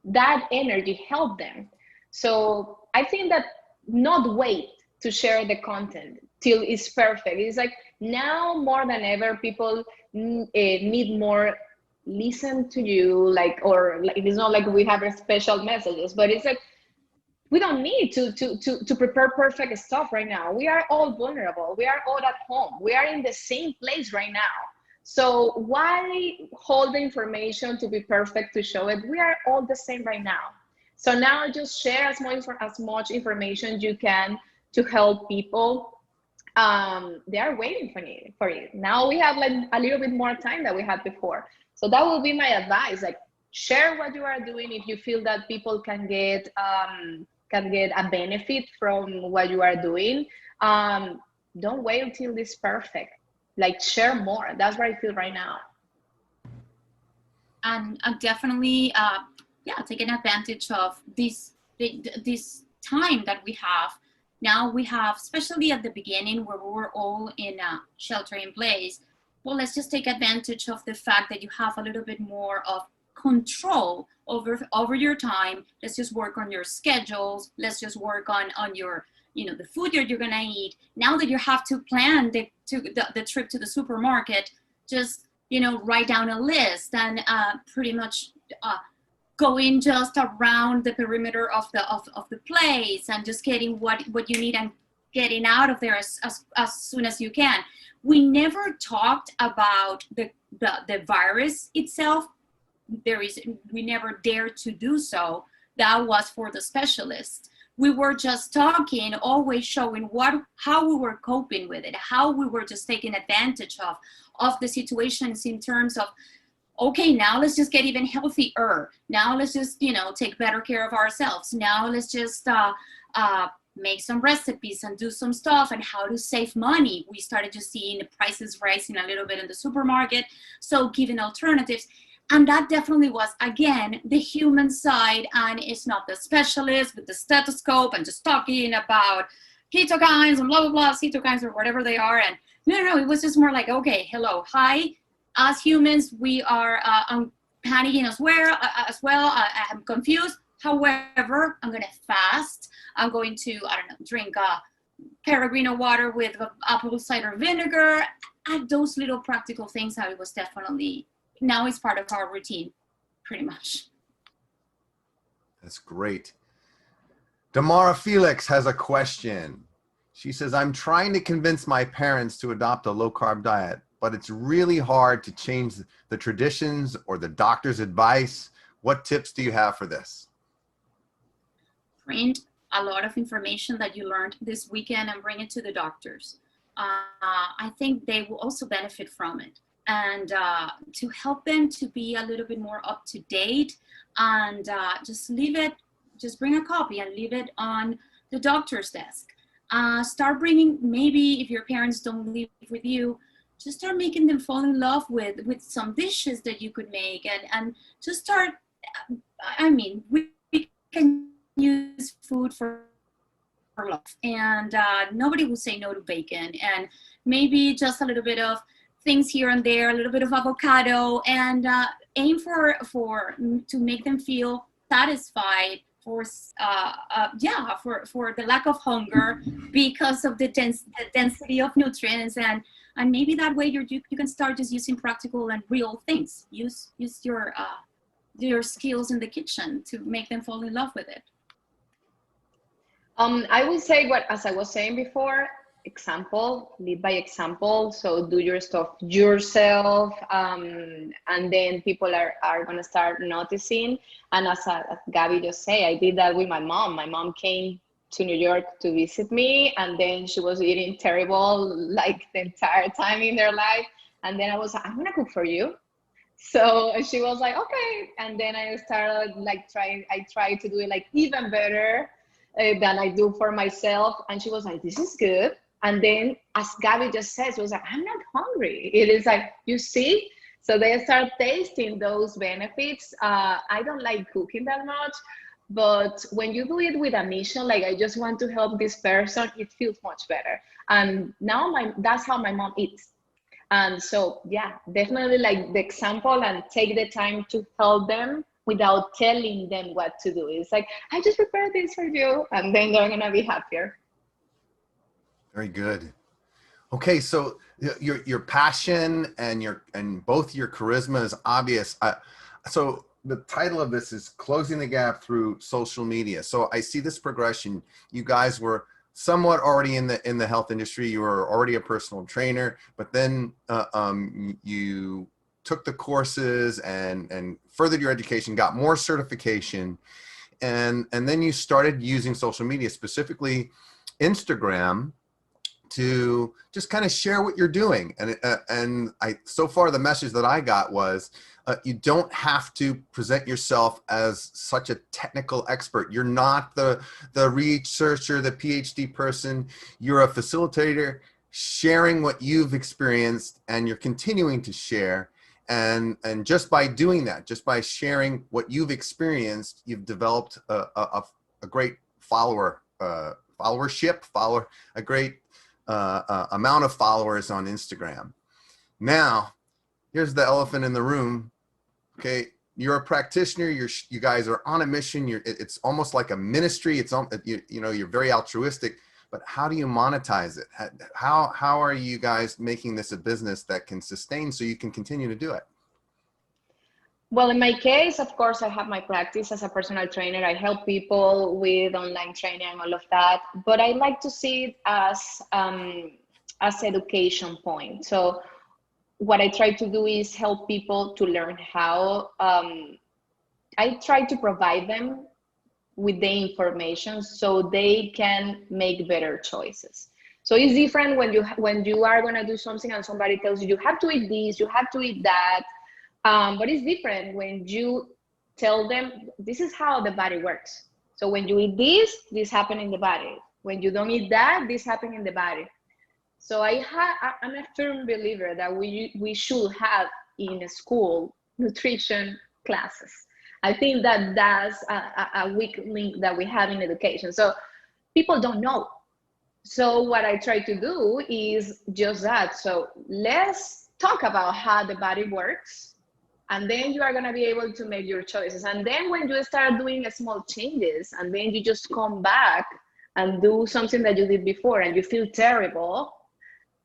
that energy helped them. So I think that not wait to share the content till it's perfect. It's like now more than ever, people need more listen to you, like, or like, it's not like we have a special messages, but it's like, we don't need to prepare perfect stuff right now. We are all vulnerable. We are all at home. We are in the same place right now. So why hold the information to be perfect to show it? We are all the same right now. So now just share as much information you can to help people. They are waiting for it. Now we have like a little bit more time than we had before. So that will be my advice. Like, share what you are doing if you feel that people can get can get a benefit from what you are doing, don't wait until it's perfect. Like, share more. That's what I feel right now. And definitely, yeah, taking advantage of this time that we have. Now we have, especially at the beginning where we were all in a shelter in place, well, let's just take advantage of the fact that you have a little bit more of control over your time. Let's just work on your schedules. Let's just work on your, the food that you're gonna eat. Now that you have to plan the trip to the supermarket, just, write down a list and pretty much going just around the perimeter of the place and just getting what you need and getting out of there as soon as you can. We never talked about the virus itself. We never dared to do so. That was for the specialists. We were just talking, always showing how we were coping with it, how we were just taking advantage of the situations in terms of, okay, now let's just get even healthier. Now let's just, take better care of ourselves. Now let's just make some recipes and do some stuff and how to save money. We started just seeing the prices rising a little bit in the supermarket. So giving alternatives. And that definitely was, again, the human side, and it's not the specialist with the stethoscope and just talking about ketokines and blah, blah, blah, cytokines or whatever they are. And no, it was just more like, okay, hello, hi. As humans, we are panicking as well. I'm confused. However, I'm going to fast. I'm going to, drink Pellegrino water with apple cider vinegar. And those little practical things, how it was definitely, now it's part of our routine, pretty much. That's great. Damara Felix has a question. She says, I'm trying to convince my parents to adopt a low-carb diet, but it's really hard to change the traditions or the doctor's advice. What tips do you have for this? Print a lot of information that you learned this weekend and bring it to the doctors. I think they will also benefit from it. And to help them to be a little bit more up to date, and just bring a copy and leave it on the doctor's desk. Start bringing, maybe if your parents don't live with you, just start making them fall in love with some dishes that you could make, and just start, we can use food for love, and nobody will say no to bacon, and maybe just a little bit of things here and there, a little bit of avocado, and aim for to make them feel satisfied for the lack of hunger because of the density of nutrients, and maybe that way you can start just using practical and real things. Use your skills in the kitchen to make them fall in love with it. I would say, as I was saying before, example, lead by example. So do your stuff yourself, and then people are going to start noticing. And as Gaby just said, I did that with my mom. My mom came to New York to visit me, and then she was eating terrible like the entire time in their life. And then I was like, I'm going to cook for you. So she was like, okay. And then I started I tried to do it like even better than I do for myself. And she was like, this is good. And then, as Gaby just said, she was like, I'm not hungry. It is like, you see? So they start tasting those benefits. I don't like cooking that much, but when you do it with a mission, like I just want to help this person, it feels much better. And now that's how my mom eats. And so, yeah, definitely like the example, and take the time to help them without telling them what to do. It's like, I just prepared this for you, and then they're going to be happier. Very good. Okay, so your passion and both your charisma is obvious. So the title of this is Closing the Gap Through Social Media. So I see this progression. You guys were somewhat already in the health industry. You were already a personal trainer, but then you took the courses and furthered your education, got more certification, and then you started using social media, specifically Instagram, to just kind of share what you're doing. And so far the message that I got was, you don't have to present yourself as such a technical expert. You're not the researcher, the PhD person. You're a facilitator sharing what you've experienced, and you're continuing to share. And just by doing that, just by sharing what you've experienced, you've developed a great followership, a great amount of followers on Instagram. Now, here's the elephant in the room. Okay, you're a practitioner. You guys are on a mission. It's almost like a ministry. It's you're very altruistic. But how do you monetize it? How are you guys making this a business that can sustain so you can continue to do it? Well, in my case, of course, I have my practice as a personal trainer. I help people with online training and all of that. But I like to see it as education point. So what I try to do is help people to learn how. I try to provide them with the information so they can make better choices. So it's different when you are going to do something and somebody tells you have to eat this, you have to eat that. But it's different when you tell them this is how the body works. So when you eat this happens in the body. When you don't eat that, this happens in the body. So I'm a firm believer that we should have in a school nutrition classes. I think that that's a weak link that we have in education. So people don't know. So what I try to do is just that. So let's talk about how the body works, and then you are going to be able to make your choices. And then when you start doing small changes, and then you just come back and do something that you did before and you feel terrible,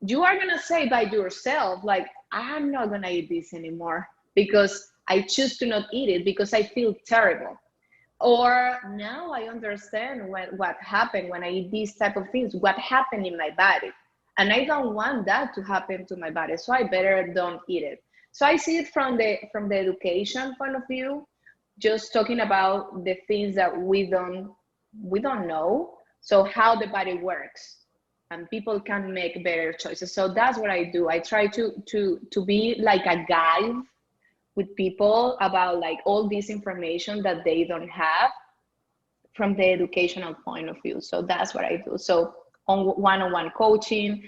you are going to say by yourself, like, I'm not going to eat this anymore because I choose to not eat it because I feel terrible. Or now I understand what happened when I eat these type of things, what happened in my body. And I don't want that to happen to my body, so I better don't eat it. So I see it from the education point of view, just talking about the things that we don't know. So how the body works, and people can make better choices. So that's what I do. I try to be like a guide with people about like all this information that they don't have from the educational point of view. So that's what I do. So on one-on-one coaching,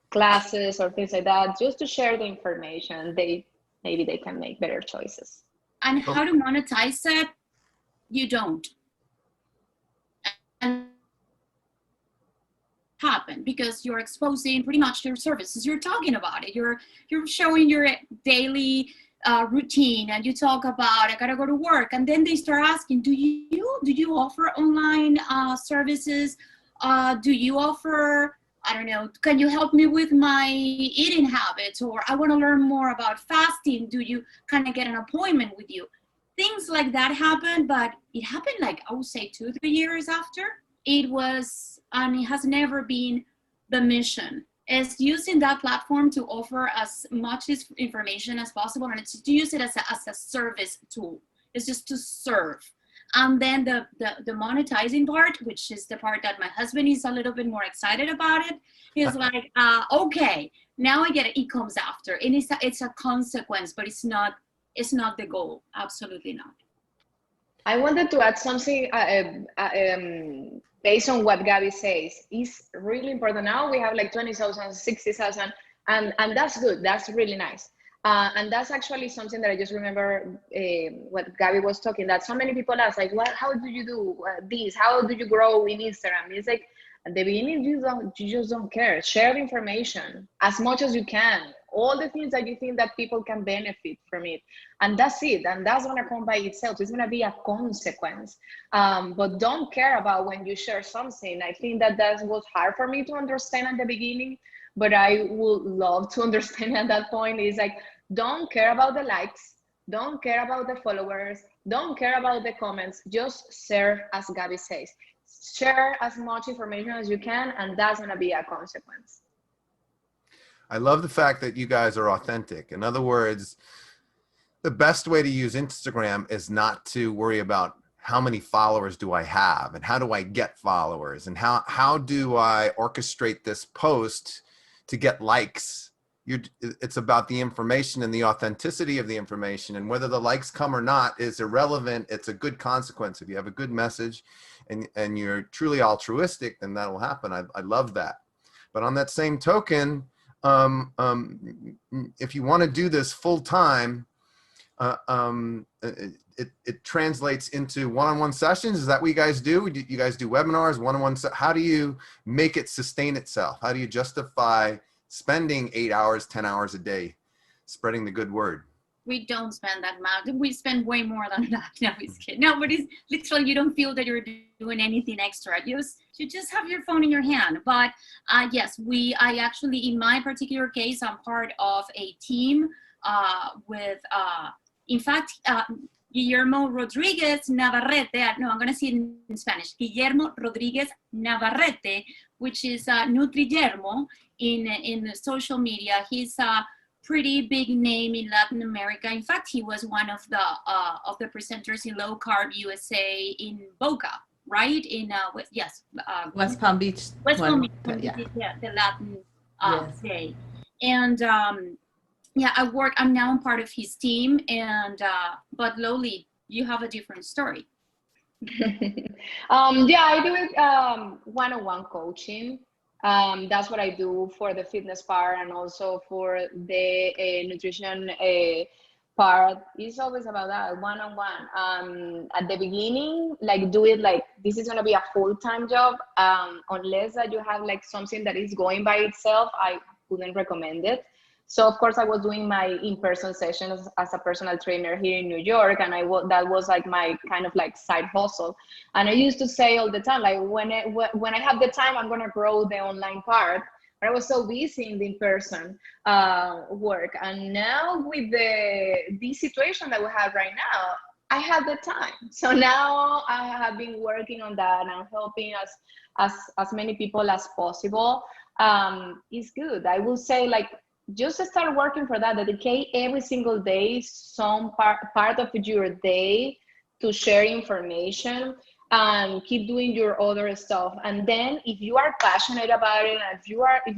classes or things like that, just to share the information, maybe they can make better choices. And how to monetize it, you don't. And happen because you're exposing pretty much your services. You're talking about it. You're showing your daily routine, and you talk about I gotta go to work, and then they start asking, do you offer online services? Do you offer, I don't know, can you help me with my eating habits? Or I want to learn more about fasting. Do you kind of get an appointment with you? Things like that happen, but it happened like I would say 2-3 years after. It was, and it has never been the mission. It's using that platform to offer as much information as possible, and it's to use it as a service tool. It's just to serve. And then the monetizing part, which is the part that my husband is a little bit more excited about it, is like, okay, now I get it. It comes after, and it's a consequence, but it's not the goal. Absolutely not. I wanted to add something based on what Gaby says. It's really important. Now we have like 20,000, 60,000, and that's good. That's really nice. And that's actually something that I just remember what Gaby was talking, that so many people ask, like, how do you do this? How do you grow in Instagram? It's like, at the beginning, you just don't care. Share the information as much as you can. All the things that you think that people can benefit from it. And that's it. And that's going to come by itself. It's going to be a consequence. But don't care about when you share something. I think that was hard for me to understand at the beginning, but I would love to understand at that point. Is like, don't care about the likes. Don't care about the followers. Don't care about the comments. Just serve, as Gaby says. Share as much information as you can, and that's going to be a consequence. I love the fact that you guys are authentic. In other words, the best way to use Instagram is not to worry about how many followers do I have, and how do I get followers, and how do I orchestrate this post to get likes. It's about the information and the authenticity of the information, and whether the likes come or not is irrelevant. It's a good consequence. If you have a good message and you're truly altruistic, then that'll happen. I love that. But on that same token, if you want to do this full time, it translates into one-on-one sessions. Is that what you guys do? You guys do webinars, one-on-one? How do you make it sustain itself? How do you justify spending 8 hours, 10 hours a day spreading the good word? We don't spend that much. We spend way more than that. No, it's kidding. No, but it's literally, you don't feel that you're doing anything extra. You just have your phone in your hand. But yes, I actually, in my particular case, I'm part of a team with, in fact, Guillermo Rodriguez Navarrete. No, I'm going to say it in Spanish. Guillermo Rodriguez Navarrete, which is Nutrillermo in the social media. He's a pretty big name in Latin America. In fact, he was one of the presenters in LowCarbUSA in Boca, right? In West Palm Beach. West Palm Beach, yeah, the Latin yes. day. And yeah, I'm now part of his team. And but Loly, you have a different story. Yeah, I do it one-on-one coaching. That's what I do for the fitness part, and also for the nutrition part. It's always about that one-on-one. At the beginning, like, do it like this is gonna be a full-time job. Unless that you have like something that is going by itself, I wouldn't recommend it. So of course I was doing my in-person sessions as a personal trainer here in New York, and that was like my kind of like side hustle. And I used to say all the time, like when I have the time, I'm gonna grow the online part. But I was so busy in the in-person work. And now with this situation that we have right now, I have the time. So now I have been working on that and helping as many people as possible. It's good. I will say, like, just start working for that. Dedicate every single day some part of your day to share information, and keep doing your other stuff. And then if you are passionate about it, and if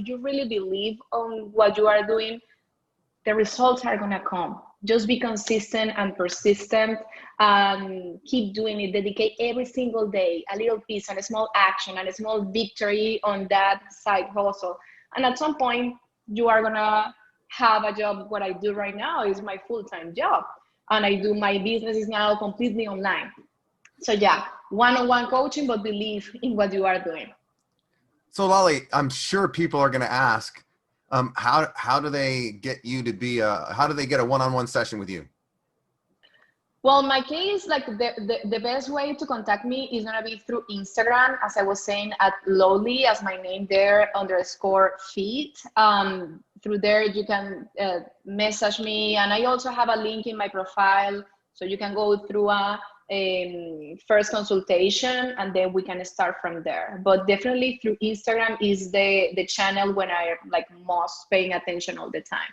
you really believe on what you are doing, the results are gonna come. Just be consistent and persistent. Keep doing it. Dedicate every single day a little piece, and a small action, and a small victory on that side hustle. And at some point, you are gonna have a job. What I do right now is my full-time job, and my business is now completely online. So yeah, one-on-one coaching, but believe in what you are doing. So Loly, I'm sure people are going to ask, how do they get you to be how do they get a one-on-one session with you? Well, in my case, like the best way to contact me is gonna be through Instagram, as I was saying, at Loly, as my name there, _feet. Through there, you can message me, and I also have a link in my profile, so you can go through a first consultation, and then we can start from there. But definitely through Instagram is the channel when I like most paying attention all the time.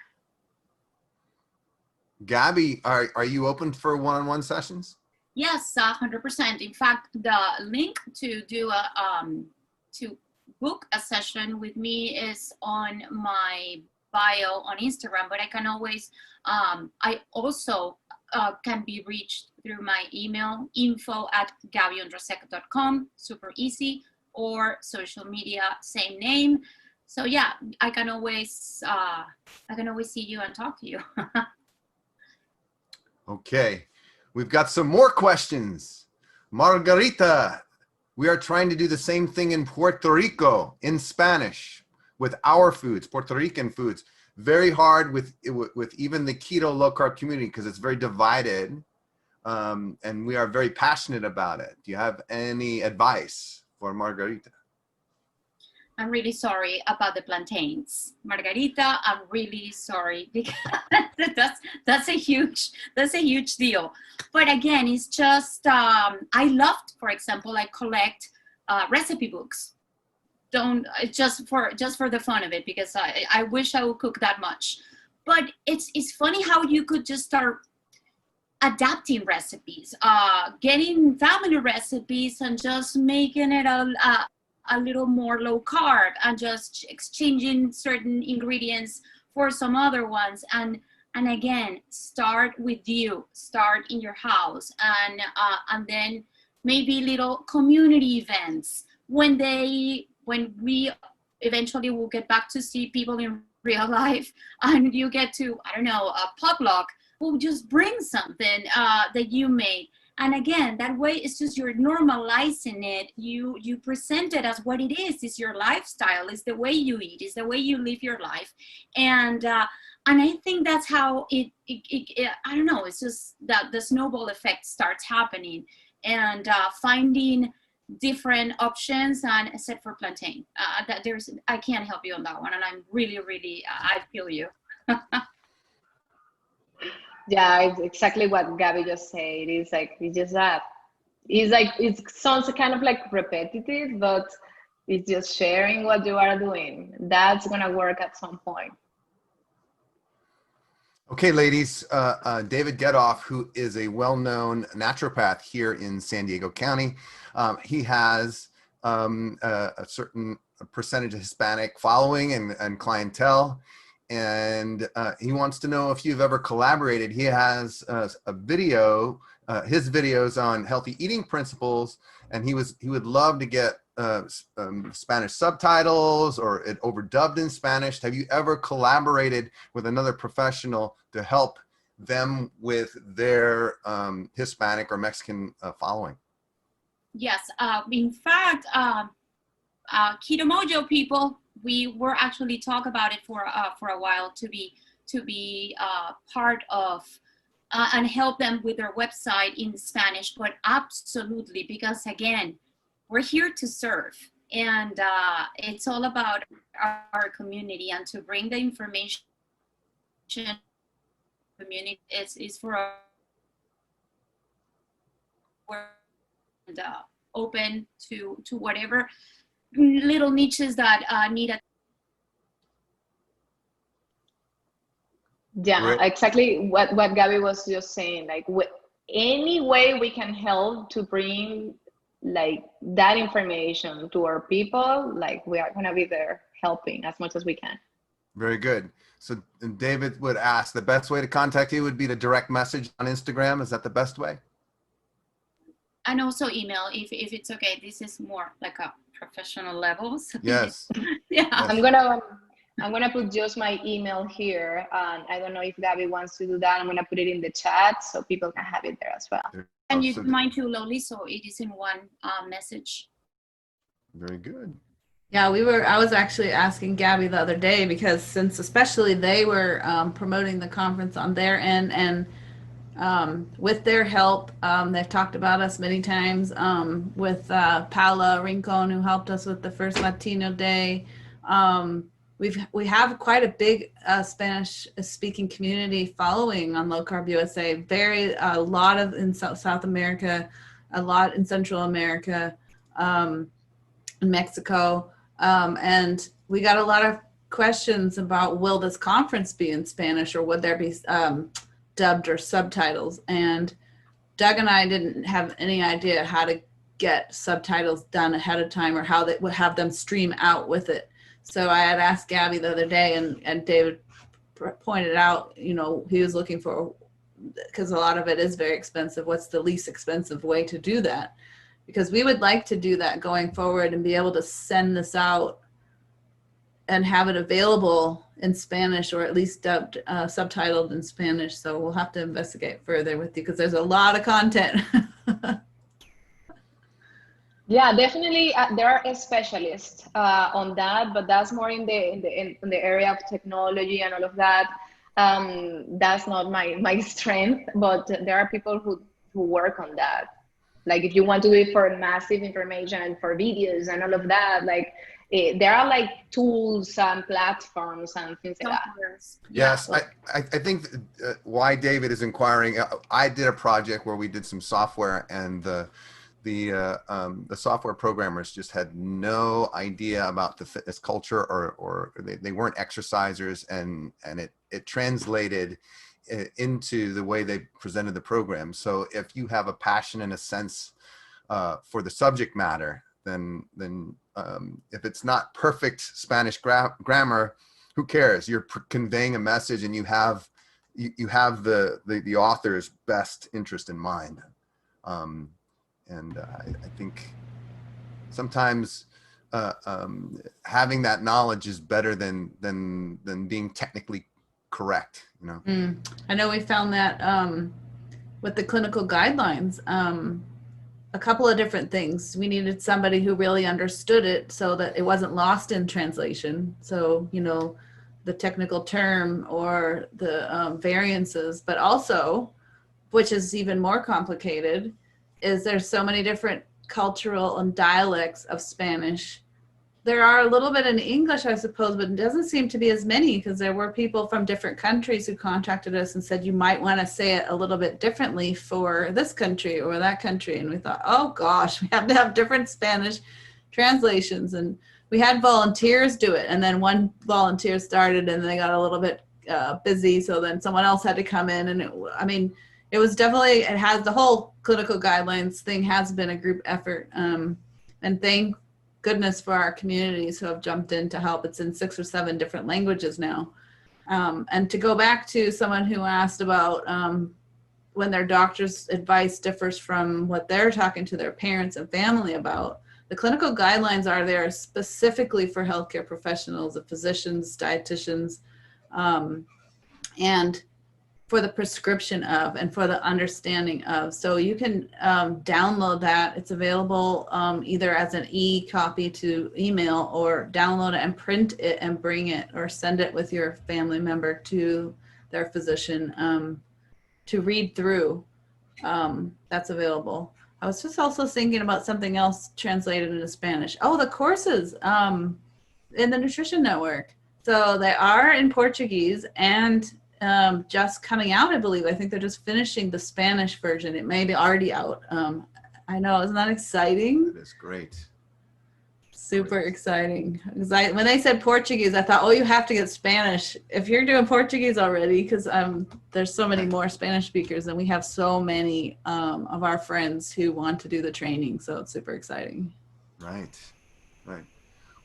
Gaby, are you open for one-on-one sessions? Yes, 100%. In fact, the link to do to book a session with me is on my bio on Instagram, but I can always, I also can be reached through my email, info@GabyOndrasek.com, super easy, or social media, same name. So yeah, I can always see you and talk to you. Okay, we've got some more questions. Margarita, we are trying to do the same thing in Puerto Rico in Spanish with our foods, Puerto Rican foods. Very hard with even the keto low carb community because it's very divided, and we are very passionate about it. Do you have any advice for Margarita? I'm really sorry about the plantains, Margarita. I'm really sorry because that's a huge deal. But again, it's just I loved, for example, I collect recipe books. Just for the fun of it, because I wish I would cook that much. But it's funny how you could just start adapting recipes, getting family recipes and just making it a little more low carb and just exchanging certain ingredients for some other ones. And again, start with you, start in your house, and then maybe little community events when we eventually will get back to see people in real life, and you get to, I don't know, a potluck. We'll just bring something that you made. And again, that way it's just you're normalizing it. You present it as what it is. It's your lifestyle. It's the way you eat. It's the way you live your life. And I think that's how it I don't know, it's just that the snowball effect starts happening, and finding different options, and except for plantain. I can't help you on that one. And I'm really, I feel you. Yeah, it's exactly what Gabby just said. It's like, it's just that. It's like, it sounds kind of like repetitive, but it's just sharing what you are doing. That's going to work at some point. Okay, ladies, David Getoff, who is a well-known naturopath here in San Diego County. He has a certain percentage of Hispanic following and clientele. And he wants to know if you've ever collaborated. He has a video, his videos on healthy eating principles, and he would love to get Spanish subtitles or it overdubbed in Spanish. Have you ever collaborated with another professional to help them with their Hispanic or Mexican following? Yes, in fact, Keto Mojo people, we were actually talk about it for a while to be part of and help them with their website in Spanish. But absolutely, because again, we're here to serve, and it's all about our community, and to bring the information community is for our and open to whatever little niches that need a. Yeah, Great. exactly what Gabby was just saying. Like, any way we can help to bring like that information to our people, like we are gonna be there helping as much as we can. Very good. So David would ask, the best way to contact you would be to direct message on Instagram. Is that the best way? And also email, if it's okay. This is more like a professional level. So Yes. yeah. Yes. I'm gonna put just my email here, and I don't know if Gabby wants to do that. I'm gonna put it in the chat so people can have it there as well. And you mine too, Loly, so it is in one message. Very good. Yeah, I was actually asking Gabby the other day, because since especially they were promoting the conference on their end, and with their help, they've talked about us many times, with Paula Rincon, who helped us with the first Latino Day. We have quite a big Spanish speaking community following on LowCarbUSA. A lot of in South America, a lot in Central America, in Mexico, and we got a lot of questions about, will this conference be in Spanish, or would there be dubbed or subtitles? And Doug and I didn't have any idea how to get subtitles done ahead of time, or how they would have them stream out with it. So I had asked Gabby the other day, and David pointed out, he was looking for, because a lot of it is very expensive, what's the least expensive way to do that? Because we would like to do that going forward and be able to send this out and have it available in Spanish, or at least dubbed, subtitled in Spanish. So we'll have to investigate further with you, because there's a lot of content. Yeah, definitely. There are specialists on that, but that's more in the area of technology and all of that. That's not my strength, but there are people who work on that. Like, if you want to do it for massive information, for videos and all of that, like there are like tools and platforms and things like that. Yes, I think why David is inquiring. I did a project where we did some software, and the software programmers just had no idea about the fitness culture, or they weren't exercisers, and it translated into the way they presented the program. So if you have a passion and a sense for the subject matter, then if it's not perfect Spanish grammar, who cares? You're conveying a message, and you have the author's best interest in mind. I think sometimes having that knowledge is better than being technically correct, you know. I know we found that with the clinical guidelines, a couple of different things. We needed somebody who really understood it so that it wasn't lost in translation. So, you know, the technical term or the variances, but also, which is even more complicated, is there's so many different cultural and dialects of Spanish. There are a little bit in English, I suppose, but it doesn't seem to be as many, because there were people from different countries who contacted us and said, you might want to say it a little bit differently for this country or that country. And we thought, oh gosh, we have to have different Spanish translations. And we had volunteers do it. And then one volunteer started and they got a little bit busy. So then someone else had to come in. And it was definitely, it has, the whole clinical guidelines thing has been a group effort. And thank goodness for our communities who have jumped in to help. It's in 6 or 7 different languages now. And to go back to someone who asked about when their doctor's advice differs from what they're talking to their parents and family about, the clinical guidelines are there specifically for healthcare professionals, the physicians, dietitians, and for the prescription of and for the understanding of. So you can download that. It's available either as an e-copy to email, or download it and print it and bring it or send it with your family member to their physician to read through. That's available. I was just also thinking about something else translated into Spanish. Oh, the courses in the Nutrition Network. So they are in Portuguese and just coming out, I believe. I think they're just finishing the Spanish version. It may be already out. I know, isn't that exciting? That is great. Super exciting. Because when they said Portuguese, I thought, oh, you have to get Spanish if you're doing Portuguese already, because there's so many more Spanish speakers, and we have so many of our friends who want to do the training. So it's super exciting. Right.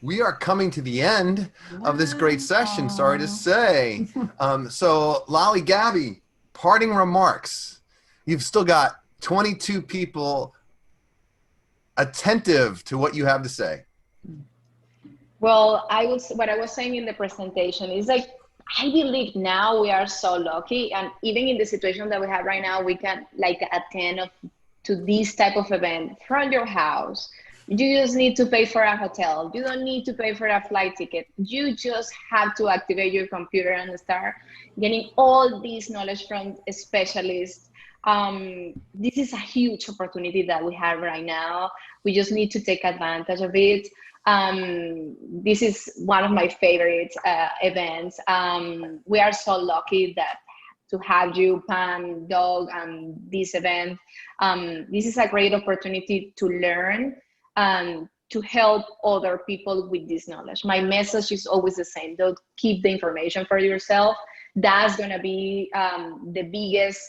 We are coming to the end of this great session, sorry to say. So Loly, Gaby, parting remarks. You've still got 22 people attentive to what you have to say. Well, what I was saying in the presentation is, like, I believe now we are so lucky, and even in the situation that we have right now, we can attend to this type of event from your house. You just need to pay for a hotel. You don't need to pay for a flight ticket. You just have to activate your computer and start getting all this knowledge from specialists. This is a huge opportunity that we have right now. We just need to take advantage of it. This is one of my favorite events. We are so lucky to have you, Pam, Doug, and this event. This is a great opportunity to learn and to help other people with this knowledge. My message is always the same. Don't keep the information for yourself. That's going to be the biggest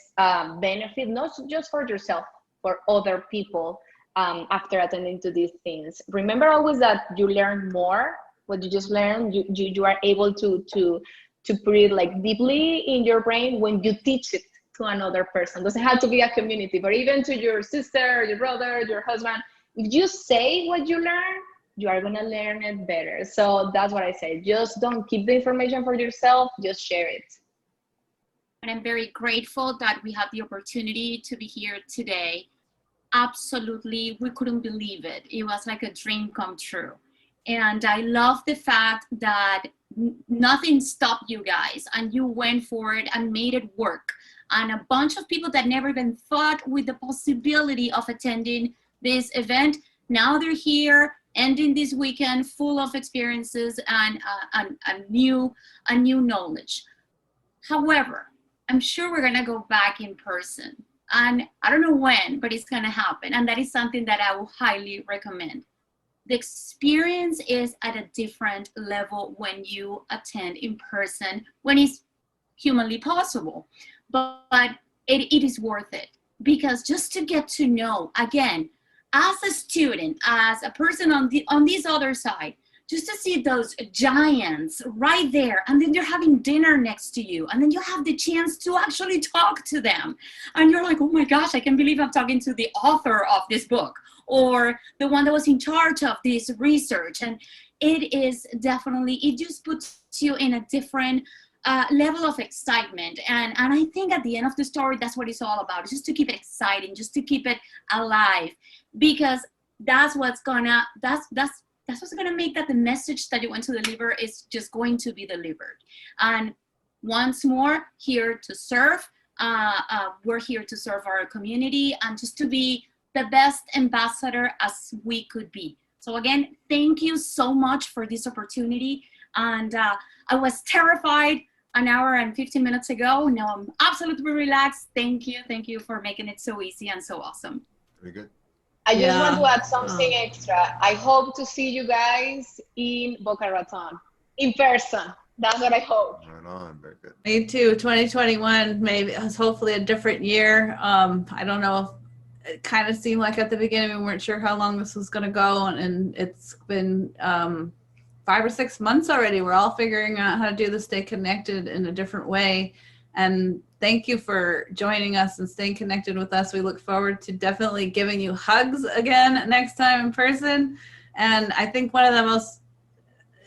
benefit, not just for yourself, for other people after attending to these things. Remember always that you learn more. What you just learned, you are able to put it deeply in your brain when you teach it to another person. It doesn't have to be a community, but even to your sister, your brother, your husband. If you say what you learn, you are going to learn it better. So that's what I say. Just don't keep the information for yourself, just share it. And I'm very grateful that we had the opportunity to be here today. Absolutely, we couldn't believe it. It was like a dream come true. And I love the fact that nothing stopped you guys, and you went for it and made it work. And a bunch of people that never even thought with the possibility of attending this event, now they're here, ending this weekend full of experiences and new knowledge. However, I'm sure we're gonna go back in person, and I don't know when, but it's gonna happen, and that is something that I will highly recommend. The experience is at a different level when you attend in person, when it's humanly possible. but it is worth it, because just to get to know, again, as a student, as a person on this other side, just to see those giants right there, and then they're having dinner next to you, and then you have the chance to actually talk to them, and you're like, oh my gosh, I can't believe I'm talking to the author of this book, or the one that was in charge of this research. And it is definitely, it just puts you in a different level of excitement. And I think at the end of the story, that's what it's all about. It's just to keep it exciting, just to keep it alive, because that's what's gonna make that the message that you want to deliver is just going to be delivered. And once more, here to serve. We're here to serve our community and just to be the best ambassador as we could be. So again, thank you so much for this opportunity. And I was terrified an hour and 15 minutes ago. Now I'm absolutely relaxed. Thank you. Thank you for making it so easy and so awesome. Very good. I just want to add something extra. I hope to see you guys in Boca Raton, in person. That's what I hope. Right on. Very good. Me too. 2021 maybe is hopefully a different year. I don't know. It kind of seemed like at the beginning we weren't sure how long this was going to go, and it's been 5 or 6 months already. We're all figuring out how to do this, stay connected in a different way. And thank you for joining us and staying connected with us. We look forward to definitely giving you hugs again next time in person. And I think one of the most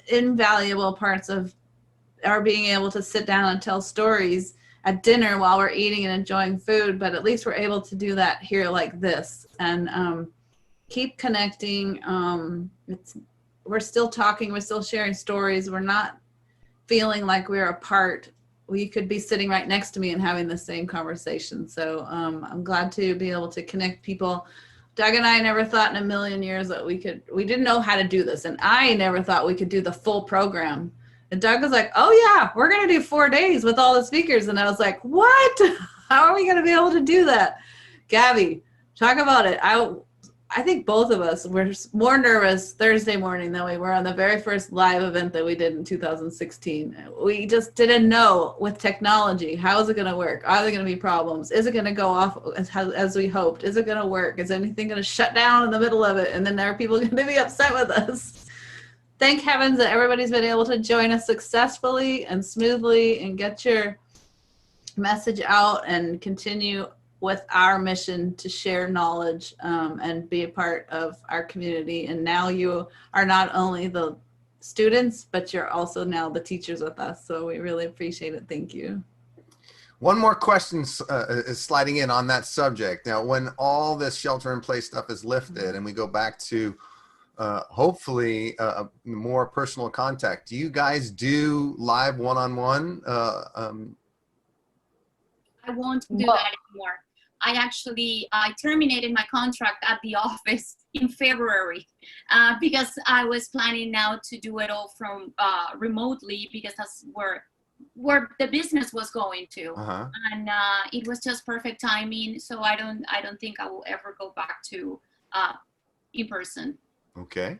invaluable parts of our being able to sit down and tell stories at dinner while we're eating and enjoying food, but at least we're able to do that here like this, and keep connecting. We're still talking, we're still sharing stories. We're not feeling like we're apart. We could be sitting right next to me and having the same conversation. So I'm glad to be able to connect people. Doug and I never thought in a million years that we didn't know how to do this. And I never thought we could do the full program. And Doug was like, oh yeah, we're going to do 4 days with all the speakers. And I was like, what? How are we going to be able to do that? Gaby, talk about it. I think both of us were more nervous Thursday morning than we were on the very first live event that we did in 2016. We just didn't know with technology, how is it going to work? Are there going to be problems? Is it going to go off as we hoped? Is it going to work? Is anything going to shut down in the middle of it? And then are people going to be upset with us? Thank heavens that everybody's been able to join us successfully and smoothly and get your message out and continue with our mission to share knowledge and be a part of our community. And now you are not only the students, but you're also now the teachers with us. So we really appreciate it. Thank you. One more question is sliding in on that subject. Now, when all this shelter in place stuff is lifted and we go back to hopefully more personal contact, do you guys do live one-on-one? I won't do that anymore. I terminated my contract at the office in February because I was planning now to do it all from remotely, because that's where the business was going to. And it was just perfect timing. So I don't think I will ever go back to in person. Okay.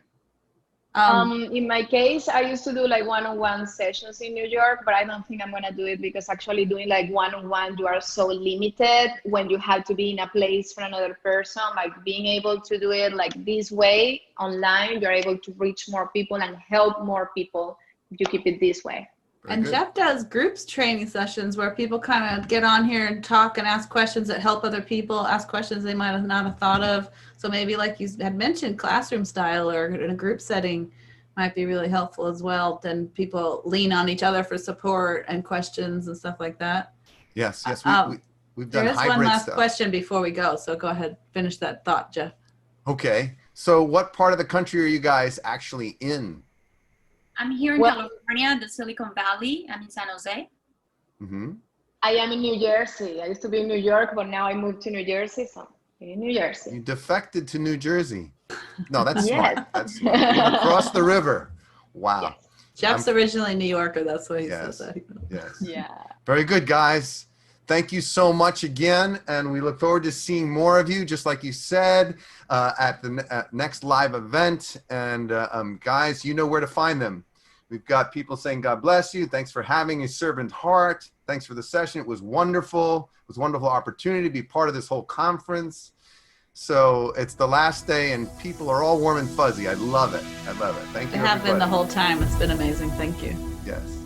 In my case, I used to do like one-on-one sessions in New York, but I don't think I'm going to do it, because actually doing like one-on-one, you are so limited when you have to be in a place for another person. Like being able to do it like this way online, you're able to reach more people and help more people if you keep it this way. And Jeff does groups training sessions where people kind of get on here and talk and ask questions that help other people, ask questions they might not have thought of. So maybe like you had mentioned, classroom style or in a group setting might be really helpful as well. Then people lean on each other for support and questions and stuff like that. Yes, we've done hybrid stuff. There is one last question before we go. So go ahead, finish that thought, Jeff. Okay. So what part of the country are you guys actually in? I'm here in California, the Silicon Valley. I'm in San Jose. Mm-hmm. I am in New Jersey. I used to be in New York, but now I moved to New Jersey, so I'm in New Jersey. You defected to New Jersey. No, that's Yes. smart. That's smart. You're across the river. Wow. Yes. Jeff's originally New Yorker. That's why he says that. Yes. Yeah. Very good, guys. Thank you so much again, and we look forward to seeing more of you, just like you said, at the next live event. And guys, you know where to find them. We've got people saying, God bless you. Thanks for having a servant heart. Thanks for the session. It was wonderful. It was a wonderful opportunity to be part of this whole conference. So it's the last day and people are all warm and fuzzy. I love it. I love it. Thank you, They have been the whole time. It's been amazing. Thank you. Yes.